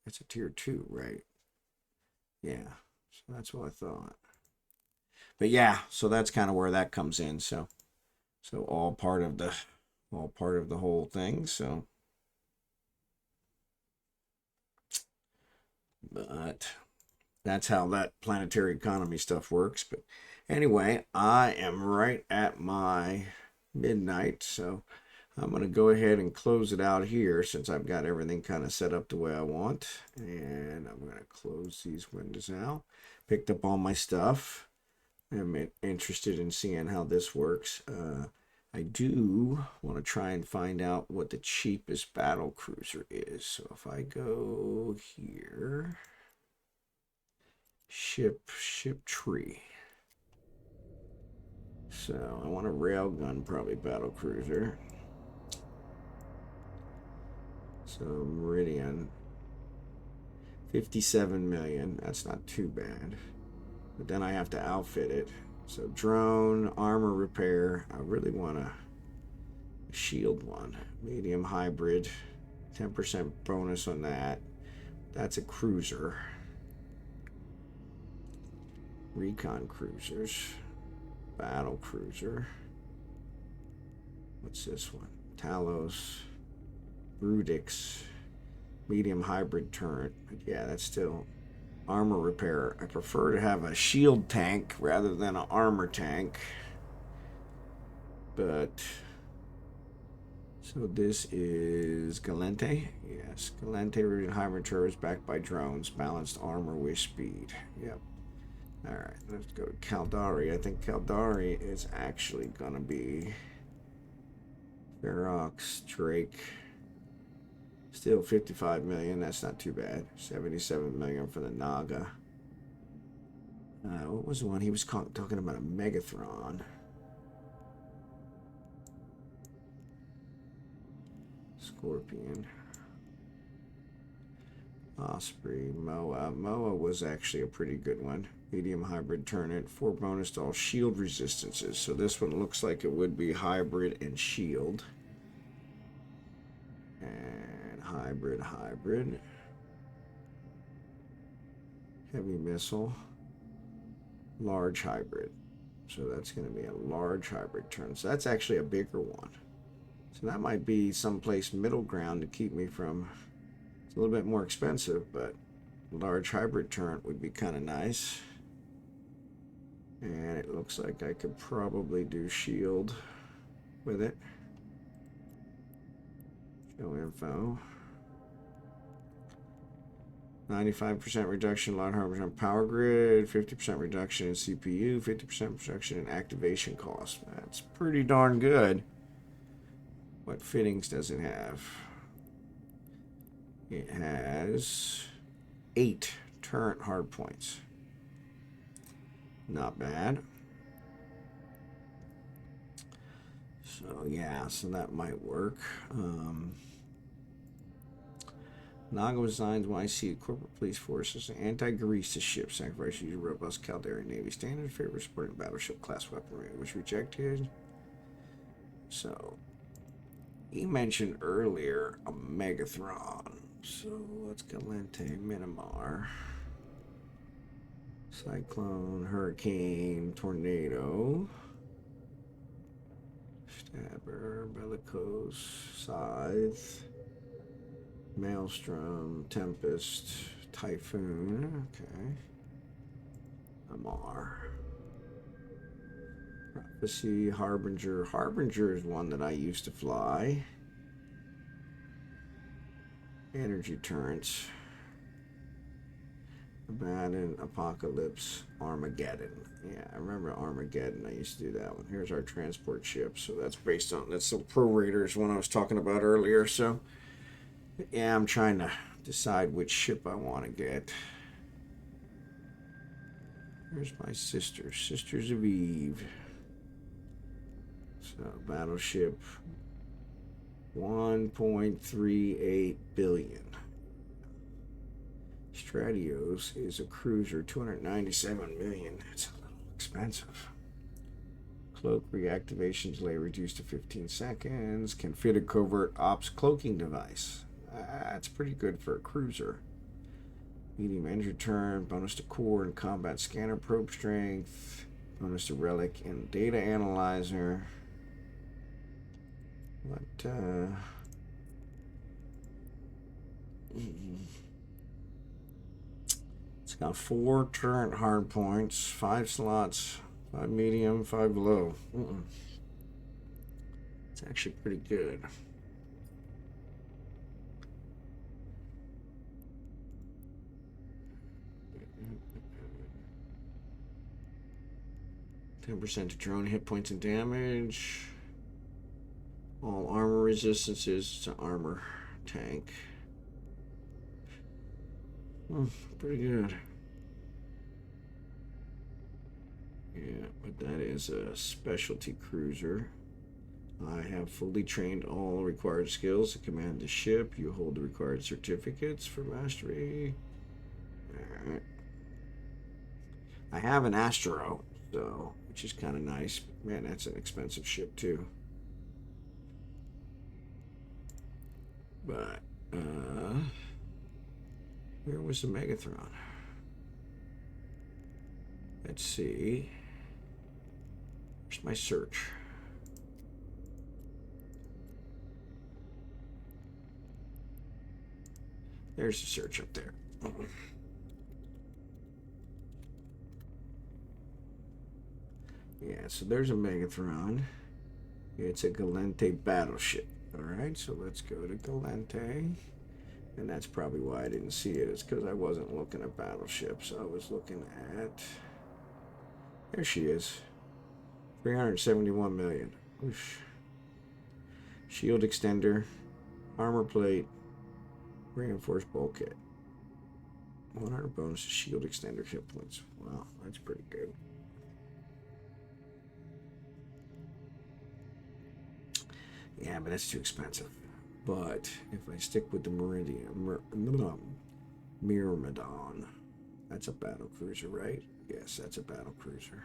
That's a Tier 2, right? Yeah, so that's what I thought. But yeah, so that's kind of where that comes in. So all part of the whole thing. So. But that's how that planetary economy stuff works. But anyway, I am right at my midnight, so I'm going to go ahead and close it out here since I've got everything kind of set up the way I want. And I'm going to close these windows out. Picked up all my stuff. I'm interested in seeing how this works. I do want to try and find out what the cheapest battle cruiser is. So if I go here, ship tree. So I want a railgun, probably battle cruiser. So Meridian, 57 million. That's not too bad. But then I have to outfit it. So drone, armor repair. I really want a shield one. Medium hybrid. 10% bonus on that. That's a cruiser. Recon cruisers. Battle cruiser. What's this one? Talos. Brudix. Medium hybrid turret. But yeah, that's still armor repair. I prefer to have a shield tank rather than an armor tank. But so this is Galente. Yes, Galente rooted hybrid turrets backed by drones, balanced armor with speed. Yep. All right, let's go to Caldari. I think Caldari is actually gonna be Ferox, Drake. Still 55 million. That's not too bad. 77 million for the Naga. What was the one he was talking about? A Megathron. Scorpion. Osprey, Moa. Moa was actually a pretty good one. Medium hybrid Turnant, 4 bonus to all shield resistances. So this one looks like it would be hybrid and shield. And hybrid. Heavy missile. Large hybrid. So that's going to be a large hybrid turn. So that's actually a bigger one. So that might be someplace middle ground to keep me from... It's a little bit more expensive, but large hybrid turret would be kind of nice. And it looks like I could probably do shield with it. Show info. 95% reduction, lot harvest on power grid, 50% reduction in CPU, 50% reduction in activation cost. That's pretty darn good. What fittings does it have? It has 8 turret hard points. Not bad. So yeah, so that might work. Naga designs YC corporate police forces, anti-Garista ship, sacrifice use robust Caldari Navy standard, favor supporting battleship class weaponry. It was rejected. So he mentioned earlier a Megathron. So let's Galente, Minimar, Cyclone, Hurricane, Tornado, Stabber, Bellicose, Scythe, Maelstrom, Tempest, Typhoon, okay. Amar. Prophecy, Harbinger. Harbinger is one that I used to fly. Energy turrets. Abaddon, Apocalypse, Armageddon. Yeah, I remember Armageddon. I used to do that one. Here's our transport ship. So that's based on, that's the prorators one I was talking about earlier. So yeah, I'm trying to decide which ship I want to get. Here's my sisters. Sisters of Eve. So battleship 1.38 billion. Stratios is a cruiser, 297 million. That's a little expensive. Cloak reactivation delay reduced to 15 seconds. Can fit a covert ops cloaking device. That's pretty good for a cruiser. Medium engine turn, bonus to core and combat scanner probe strength, bonus to relic and data analyzer. What, it's got 4 turret hard points, 5 slots, 5 medium, 5 low. It's actually pretty good. %10 to drone hit points and damage. All armor resistances. It's an armor tank. Pretty good. Yeah, but that is a specialty cruiser. I have fully trained all required skills to command the ship. You hold the required certificates for mastery. Alright. I have an Astro, so, which is kind of nice. Man, that's an expensive ship too. But, where was the Megathron? Let's see. Where's my search? There's the search up there. Yeah, so there's a Megathron. It's a Galente battleship. Alright, so let's go to Galente. And that's probably why I didn't see it. It's because I wasn't looking at battleships. I was looking at... There she is. 371 million. Oof. Shield extender. Armor plate. Reinforced bulkhead. 100 bonus to shield extender hit points. Wow, that's pretty good. Yeah, but that's too expensive. But if I stick with the Meridian, Myrmidon. That's a battle cruiser, right? Yes, that's a battle cruiser.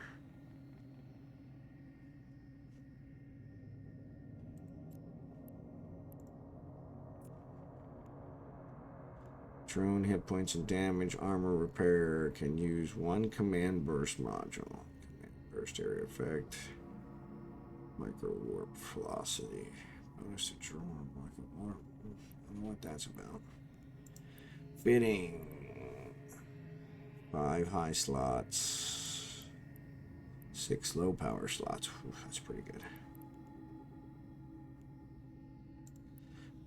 Drone hit points and damage, armor repair, can use one command burst module. Command burst area effect. Micro warp velocity. Bonus to drone. Micro warp. I don't know what that's about. Fitting. 5 high slots. 6 low power slots. Ooh, that's pretty good.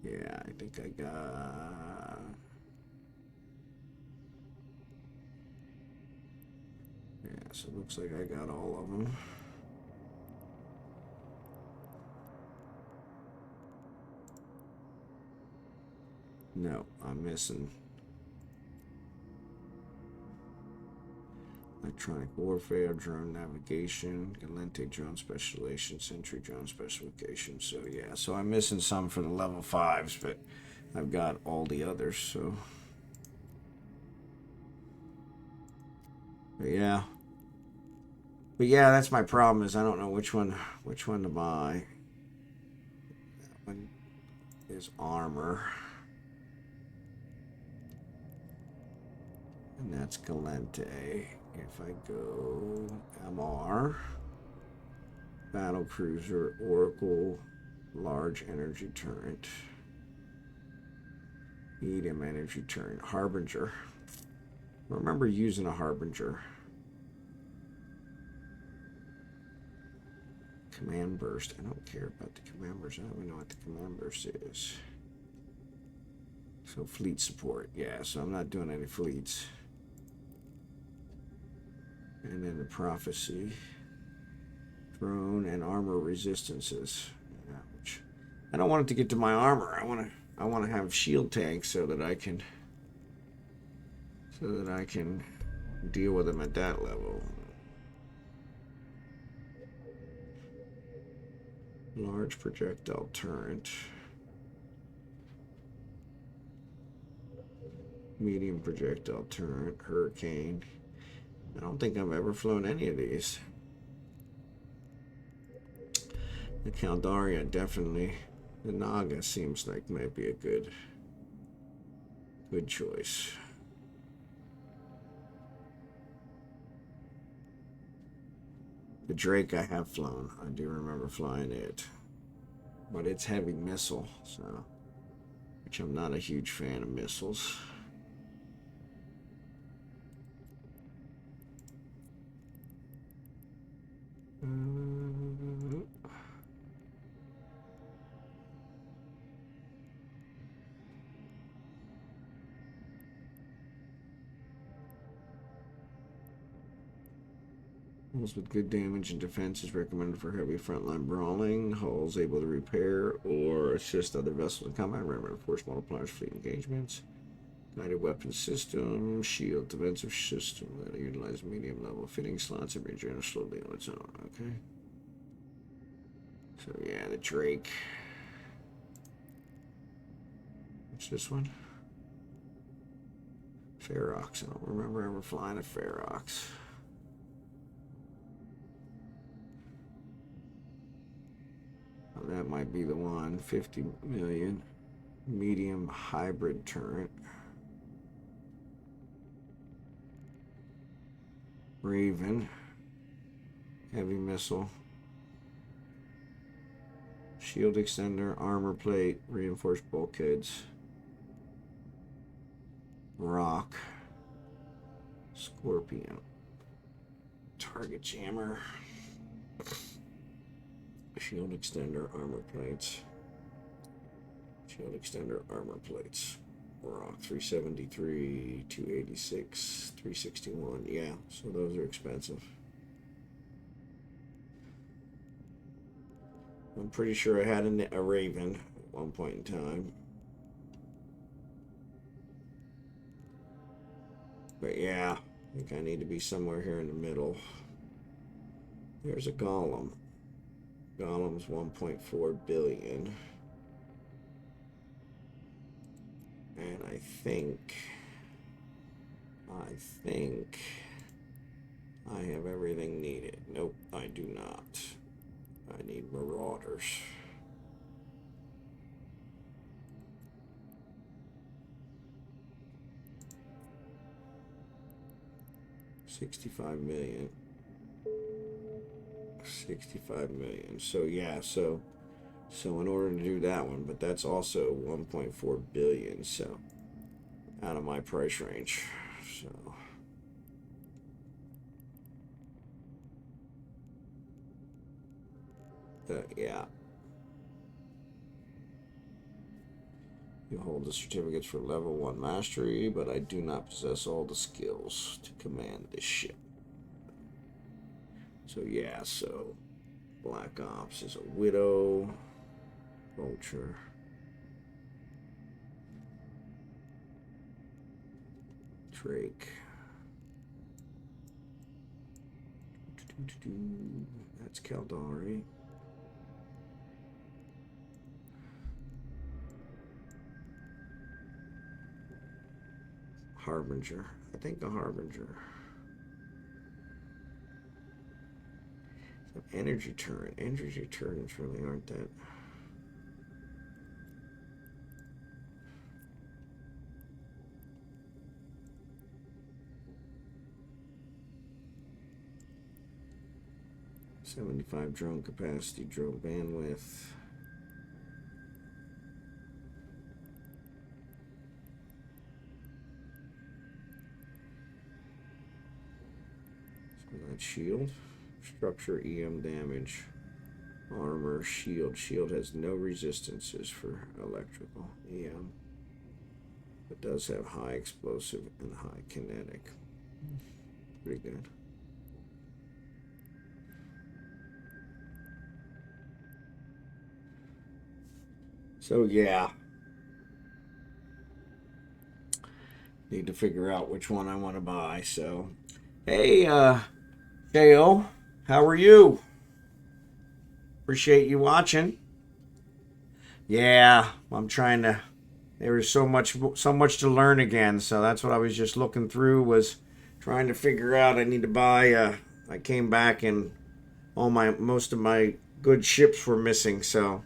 Yeah, I think I got... Yeah, so it looks like I got all of them. No, I'm missing electronic warfare, drone navigation, Galente drone specialization, sentry drone specification. So yeah, so I'm missing some for the level 5s, but I've got all the others. So but yeah, that's my problem, is I don't know which one to buy. That one is armor. And that's Galente. If I go MR, battle cruiser, Oracle, large energy turret, medium energy turret, Harbinger. I remember using a Harbinger. Command burst. I don't care about the command burst. I don't even know what the command burst is. So fleet support. Yeah, so I'm not doing any fleets. And then the prophecy, drone and armor resistances. Yeah, which I don't want it to get to my armor. I want to have shield tanks so that I can deal with them at that level. Large projectile turret, medium projectile turret, hurricane. I don't think I've ever flown any of these. The Caldaria, definitely. The Naga seems like might be a good choice. The Drake I have flown. I do remember flying it. But it's heavy missile, so which I'm not a huge fan of missiles. Hulls with good damage and defense is recommended for heavy frontline brawling. Hulls able to repair or assist other vessels in combat. Remember, force multipliers, fleet engagements. Guided weapon system, shield defensive system that utilize medium level fitting slots and regenerate slowly on its own. Okay. So yeah, the Drake. What's this one? Ferox. I don't remember ever flying a Ferox. Oh, that might be the one. 50 million. Medium hybrid turret. Raven. Heavy missile. Shield extender, armor plate, reinforced bulkheads. Rock. Scorpion. Target jammer. Shield extender, armor plates. Shield extender, armor plates. Rock 373, 286, 361. Yeah, so those are expensive. I'm pretty sure I had a Raven at one point in time. But yeah, I think I need to be somewhere here in the middle. There's a Golem. Golem's 1.4 billion. And I think I think I have everything needed. Nope, I do not. I need marauders. $65 million. 65 million. So yeah, so in order to do that one, but that's also 1.4 billion, so out of my price range. So yeah. You hold the certificates for level 1 mastery, but I do not possess all the skills to command this ship. So yeah, so Black Ops is a Widow, Vulture. Drake. That's Caldari. Harbinger. I think the Harbinger. So energy turret. Energy turrets really aren't that. $75 drone capacity, drone bandwidth. So that shield. Structure, EM damage. Armor, shield. Shield has no resistances for electrical. EM. It does have high explosive and high kinetic. Pretty good. So yeah. Need to figure out which one I want to buy. So, hey, J.O., how are you? Appreciate you watching. Yeah, I'm trying to. There was so much to learn again. So that's what I was just looking through. Was trying to figure out. I need to buy. I came back and most of my good ships were missing. So,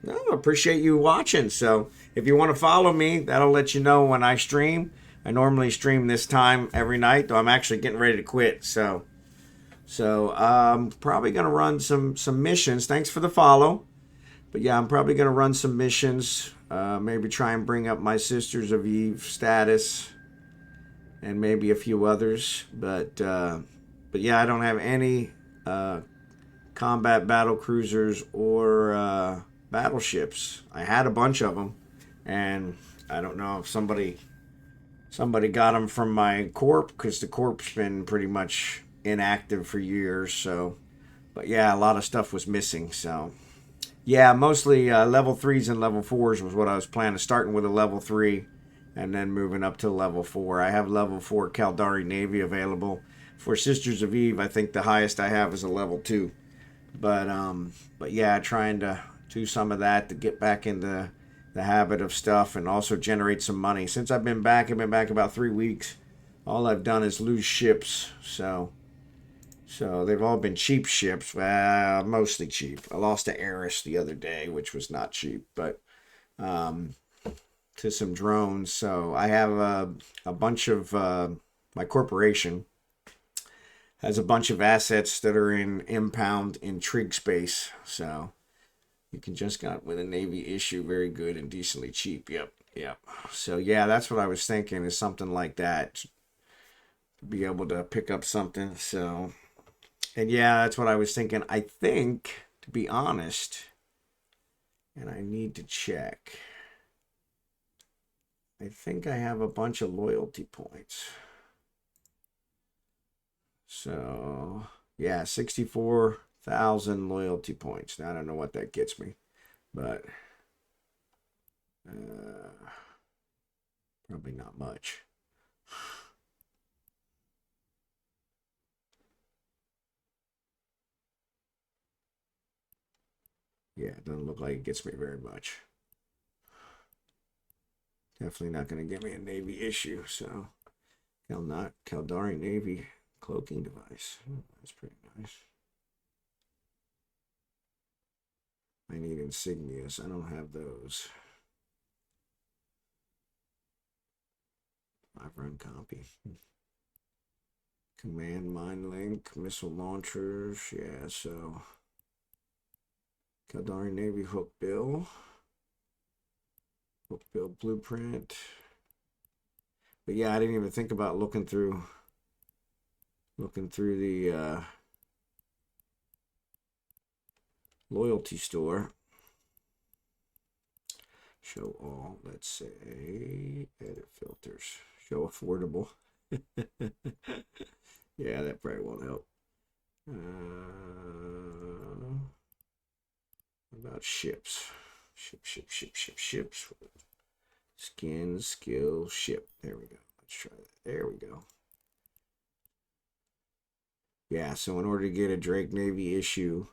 no, I appreciate you watching. So if you want to follow me, that'll let you know when I stream. I normally stream this time every night, though I'm actually getting ready to quit. So I'm probably gonna run some missions. Thanks for the follow. But yeah, I'm probably gonna run some missions. Maybe try and bring up my Sisters of Eve status, and maybe a few others. But yeah, I don't have any combat battle cruisers or battleships. I had a bunch of them, and I don't know if somebody got them from my corp, because the corp's been pretty much inactive for years. So, but yeah, a lot of stuff was missing. So yeah, mostly level 3s and level 4s was what I was planning, starting with a level 3 and then moving up to level 4. I have level 4 Caldari Navy available. For Sisters of Eve, I think the highest I have is a level 2. But yeah, trying to do some of that to get back into the habit of stuff and also generate some money. Since I've been back about 3 weeks. All I've done is lose ships. So they've all been cheap ships. Mostly cheap. I lost to Eris the other day, which was not cheap, but to some drones. So I have a bunch of my corporation has a bunch of assets that are in impound in trig space. So you can just got with a Navy issue, very good and decently cheap. Yep. So yeah, that's what I was thinking, is something like that, to be able to pick up something. So, and yeah, that's what I was thinking. I think, to be honest, and I need to check, I think I have a bunch of loyalty points. So yeah, 64,000 loyalty points. Now I don't know what that gets me, but probably not much. Yeah, it doesn't look like it gets me very much. Definitely not going to give me a Navy issue. So Caldari Navy cloaking device. That's pretty nice. I need insignias. I don't have those. 5-run copy. Command mine link, missile launchers. Yeah, so Caldari Navy hook bill blueprint. But yeah, I didn't even think about looking through the loyalty store. Show all, let's say, edit filters. Show affordable. Yeah, that probably won't help. About ships. Ships. Skin, skill, ship. There we go. Let's try that. There we go. Yeah, so in order to get a Drake Navy issue,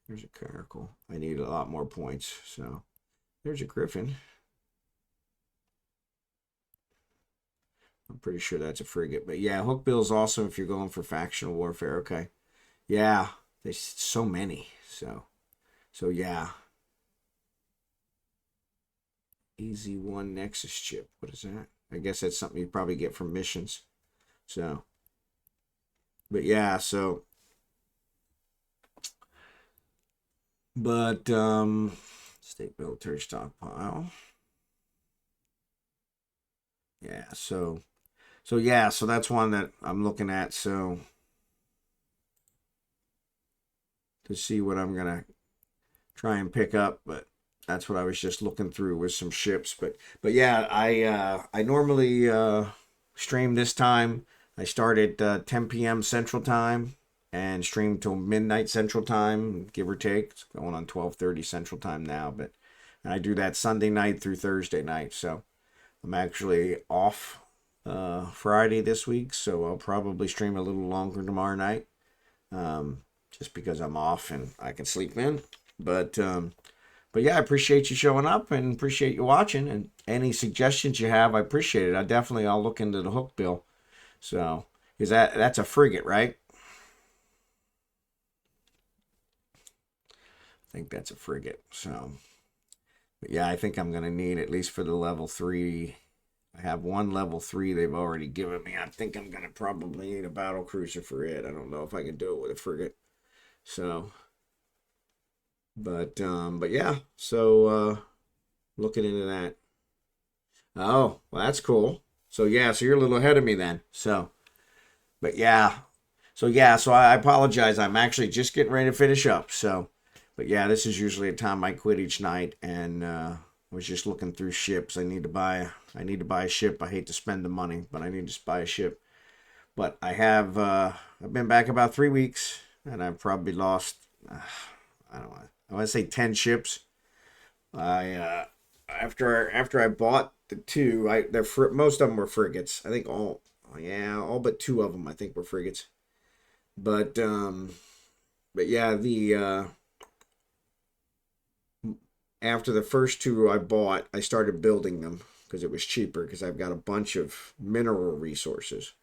there's a caracal. I need a lot more points. So there's a Griffin. I'm pretty sure that's a frigate. But yeah, hook bill's awesome if you're going for factional warfare. Okay. Yeah, there's so many. So yeah. Easy one Nexus chip. What is that? I guess that's something you probably get from missions. So, but yeah, so, but state military stockpile. Yeah, so yeah, so that's one that I'm looking at. So to see what I'm gonna try and pick up, but that's what I was just looking through with some ships. But yeah, I normally stream this time. I start at 10 p.m. Central Time and stream till midnight Central Time, give or take. It's going on 12:30 Central Time now, but and I do that Sunday night through Thursday night. So I'm actually off Friday this week, so I'll probably stream a little longer tomorrow night, just because I'm off and I can sleep in. But yeah, I appreciate you showing up and appreciate you watching. And any suggestions you have, I appreciate it. I'll look into the hook bill. So, that's a frigate, right? I think that's a frigate. So, but yeah, I think I'm gonna need at least for the level 3. I have one level 3 they've already given me. I think I'm gonna probably need a battle cruiser for it. I don't know if I can do it with a frigate. So, but yeah. So looking into that. Oh, well, that's cool. So yeah, so you're a little ahead of me then. So, but yeah, so I apologize. I'm actually just getting ready to finish up. So, but yeah, this is usually a time I quit each night, and I was just looking through ships. I need to buy a ship. I hate to spend the money, but I need to buy a ship. But I've been back about 3 weeks, and I've probably lost. I don't know. I want to say 10 ships. I after I bought the two, most of them were frigates. I think all but 2 of them I think were frigates. But yeah, the after the first 2 I bought, I started building them because it was cheaper because I've got a bunch of mineral resources.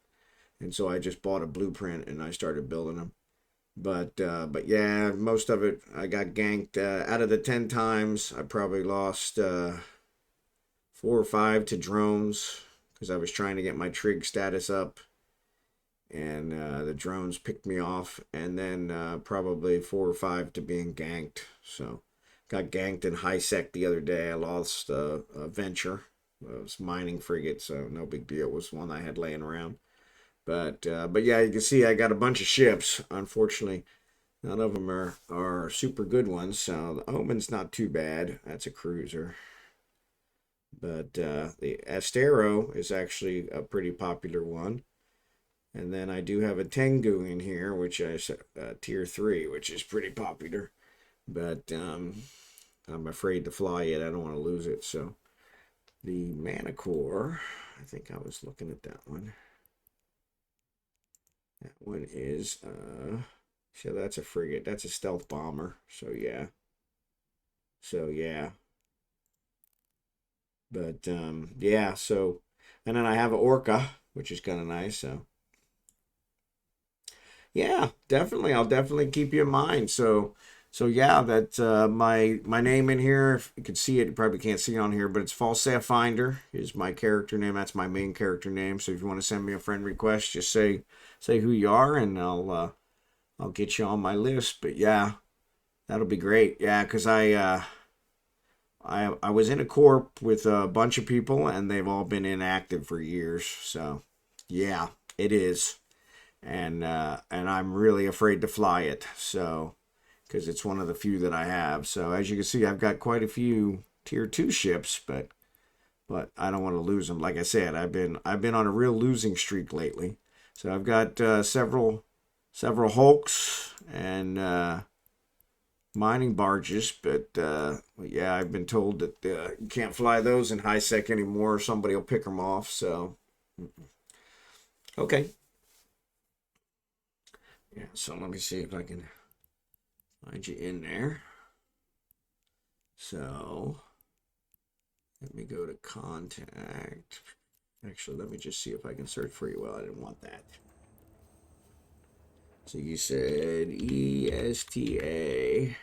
And so I just bought a blueprint and I started building them. But yeah, most of it I got ganked. Out of the 10 times, I probably lost 4 or 5 to drones because I was trying to get my trig status up, and the drones picked me off. And then probably 4 or 5 to being ganked. So got ganked in high sec the other day. I lost a venture. It was mining frigate, so no big deal. It was one I had laying around. But yeah, you can see I got a bunch of ships. Unfortunately, none of them are super good ones. So the Omen's not too bad. That's a cruiser. But the Astero is actually a pretty popular one. And then I do have a Tengu in here, which is tier 3, which is pretty popular. But I'm afraid to fly it. I don't want to lose it. So the Manicore, I think I was looking at that one. That one is, so that's a frigate. That's a stealth bomber. So yeah. But yeah, so And then I have an orca, which is kind of nice. So yeah, definitely. I'll definitely keep you in mind. So yeah, that my name in here. If you can see it, you probably can't see it on here, but it's Falstaff Finder is my character name. That's my main character name. So if you want to send me a friend request, just say who you are, and I'll get you on my list. But yeah, that'll be great. Yeah, because I was in a corp with a bunch of people, and they've all been inactive for years. So yeah, it is, and I'm really afraid to fly it. So because it's one of the few that I have. So as you can see, I've got quite a few tier 2 ships, but I don't want to lose them. Like I said, I've been on a real losing streak lately. So I've got several hulks and mining barges, but yeah, I've been told that you can't fly those in high sec anymore. Somebody will pick them off. So okay, yeah. So let me see if I can find you in there. So let me go to contact. Actually, let me just see if I can search for you. Well, I didn't want that. So you said ESTA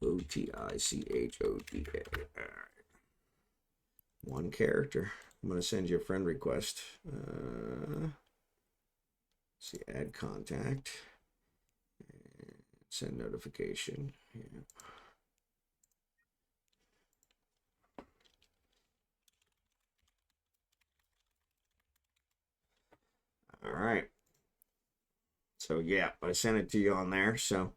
OTICHODA. All right. One character. I'm going to send you a friend request. See, add contact. Send notification. Yeah. All right. So yeah, I sent it to you on there. So,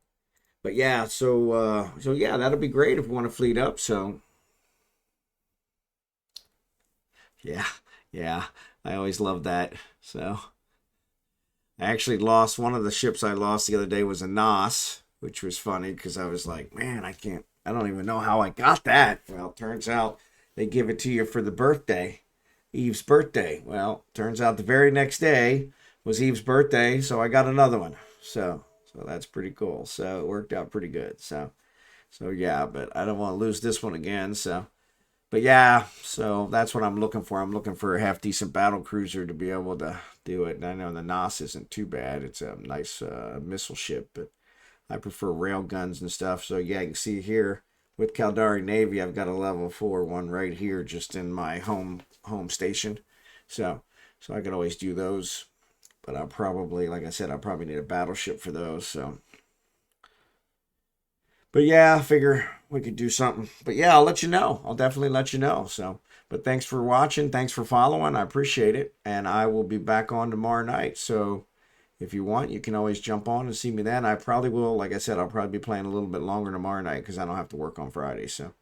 but yeah, so yeah, that'll be great if you want to fleet up. So yeah, yeah, I always love that. So I actually lost one of the ships I lost the other day was a NOS, which was funny because I was like, man, I don't even know how I got that. Well, turns out they give it to you for the birthday, Eve's birthday. Well, turns out the very next day was Eve's birthday, so I got another one. So that's pretty cool. So it worked out pretty good. So yeah, but I don't want to lose this one again. So, but yeah, so that's what I'm looking for. I'm looking for a half decent battle cruiser to be able to do it. And I know the NOS isn't too bad. It's a nice missile ship, but I prefer rail guns and stuff. So yeah, you can see here with Caldari Navy, I've got a level 4 one right here, just in my home station. So I could always do those, but I'll probably, like I said, I'll probably need a battleship for those. So, but yeah, I figure we could do something. But yeah, I'll let you know. I'll definitely let you know. So, but thanks for watching. Thanks for following. I appreciate it. And I will be back on tomorrow night. So if you want, you can always jump on and see me then. I probably will. Like I said, I'll probably be playing a little bit longer tomorrow night because I don't have to work on Friday. So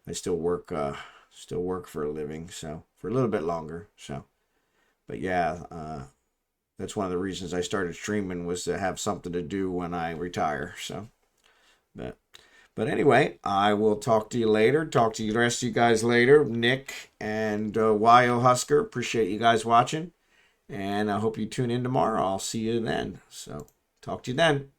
I still work for a living. So for a little bit longer. So, but yeah, that's one of the reasons I started streaming was to have something to do when I retire. So, but anyway, I will talk to you later. Talk to the rest of you guys later. Nick and WYOHUSKER. Appreciate you guys watching. And I hope you tune in tomorrow. I'll see you then. So talk to you then.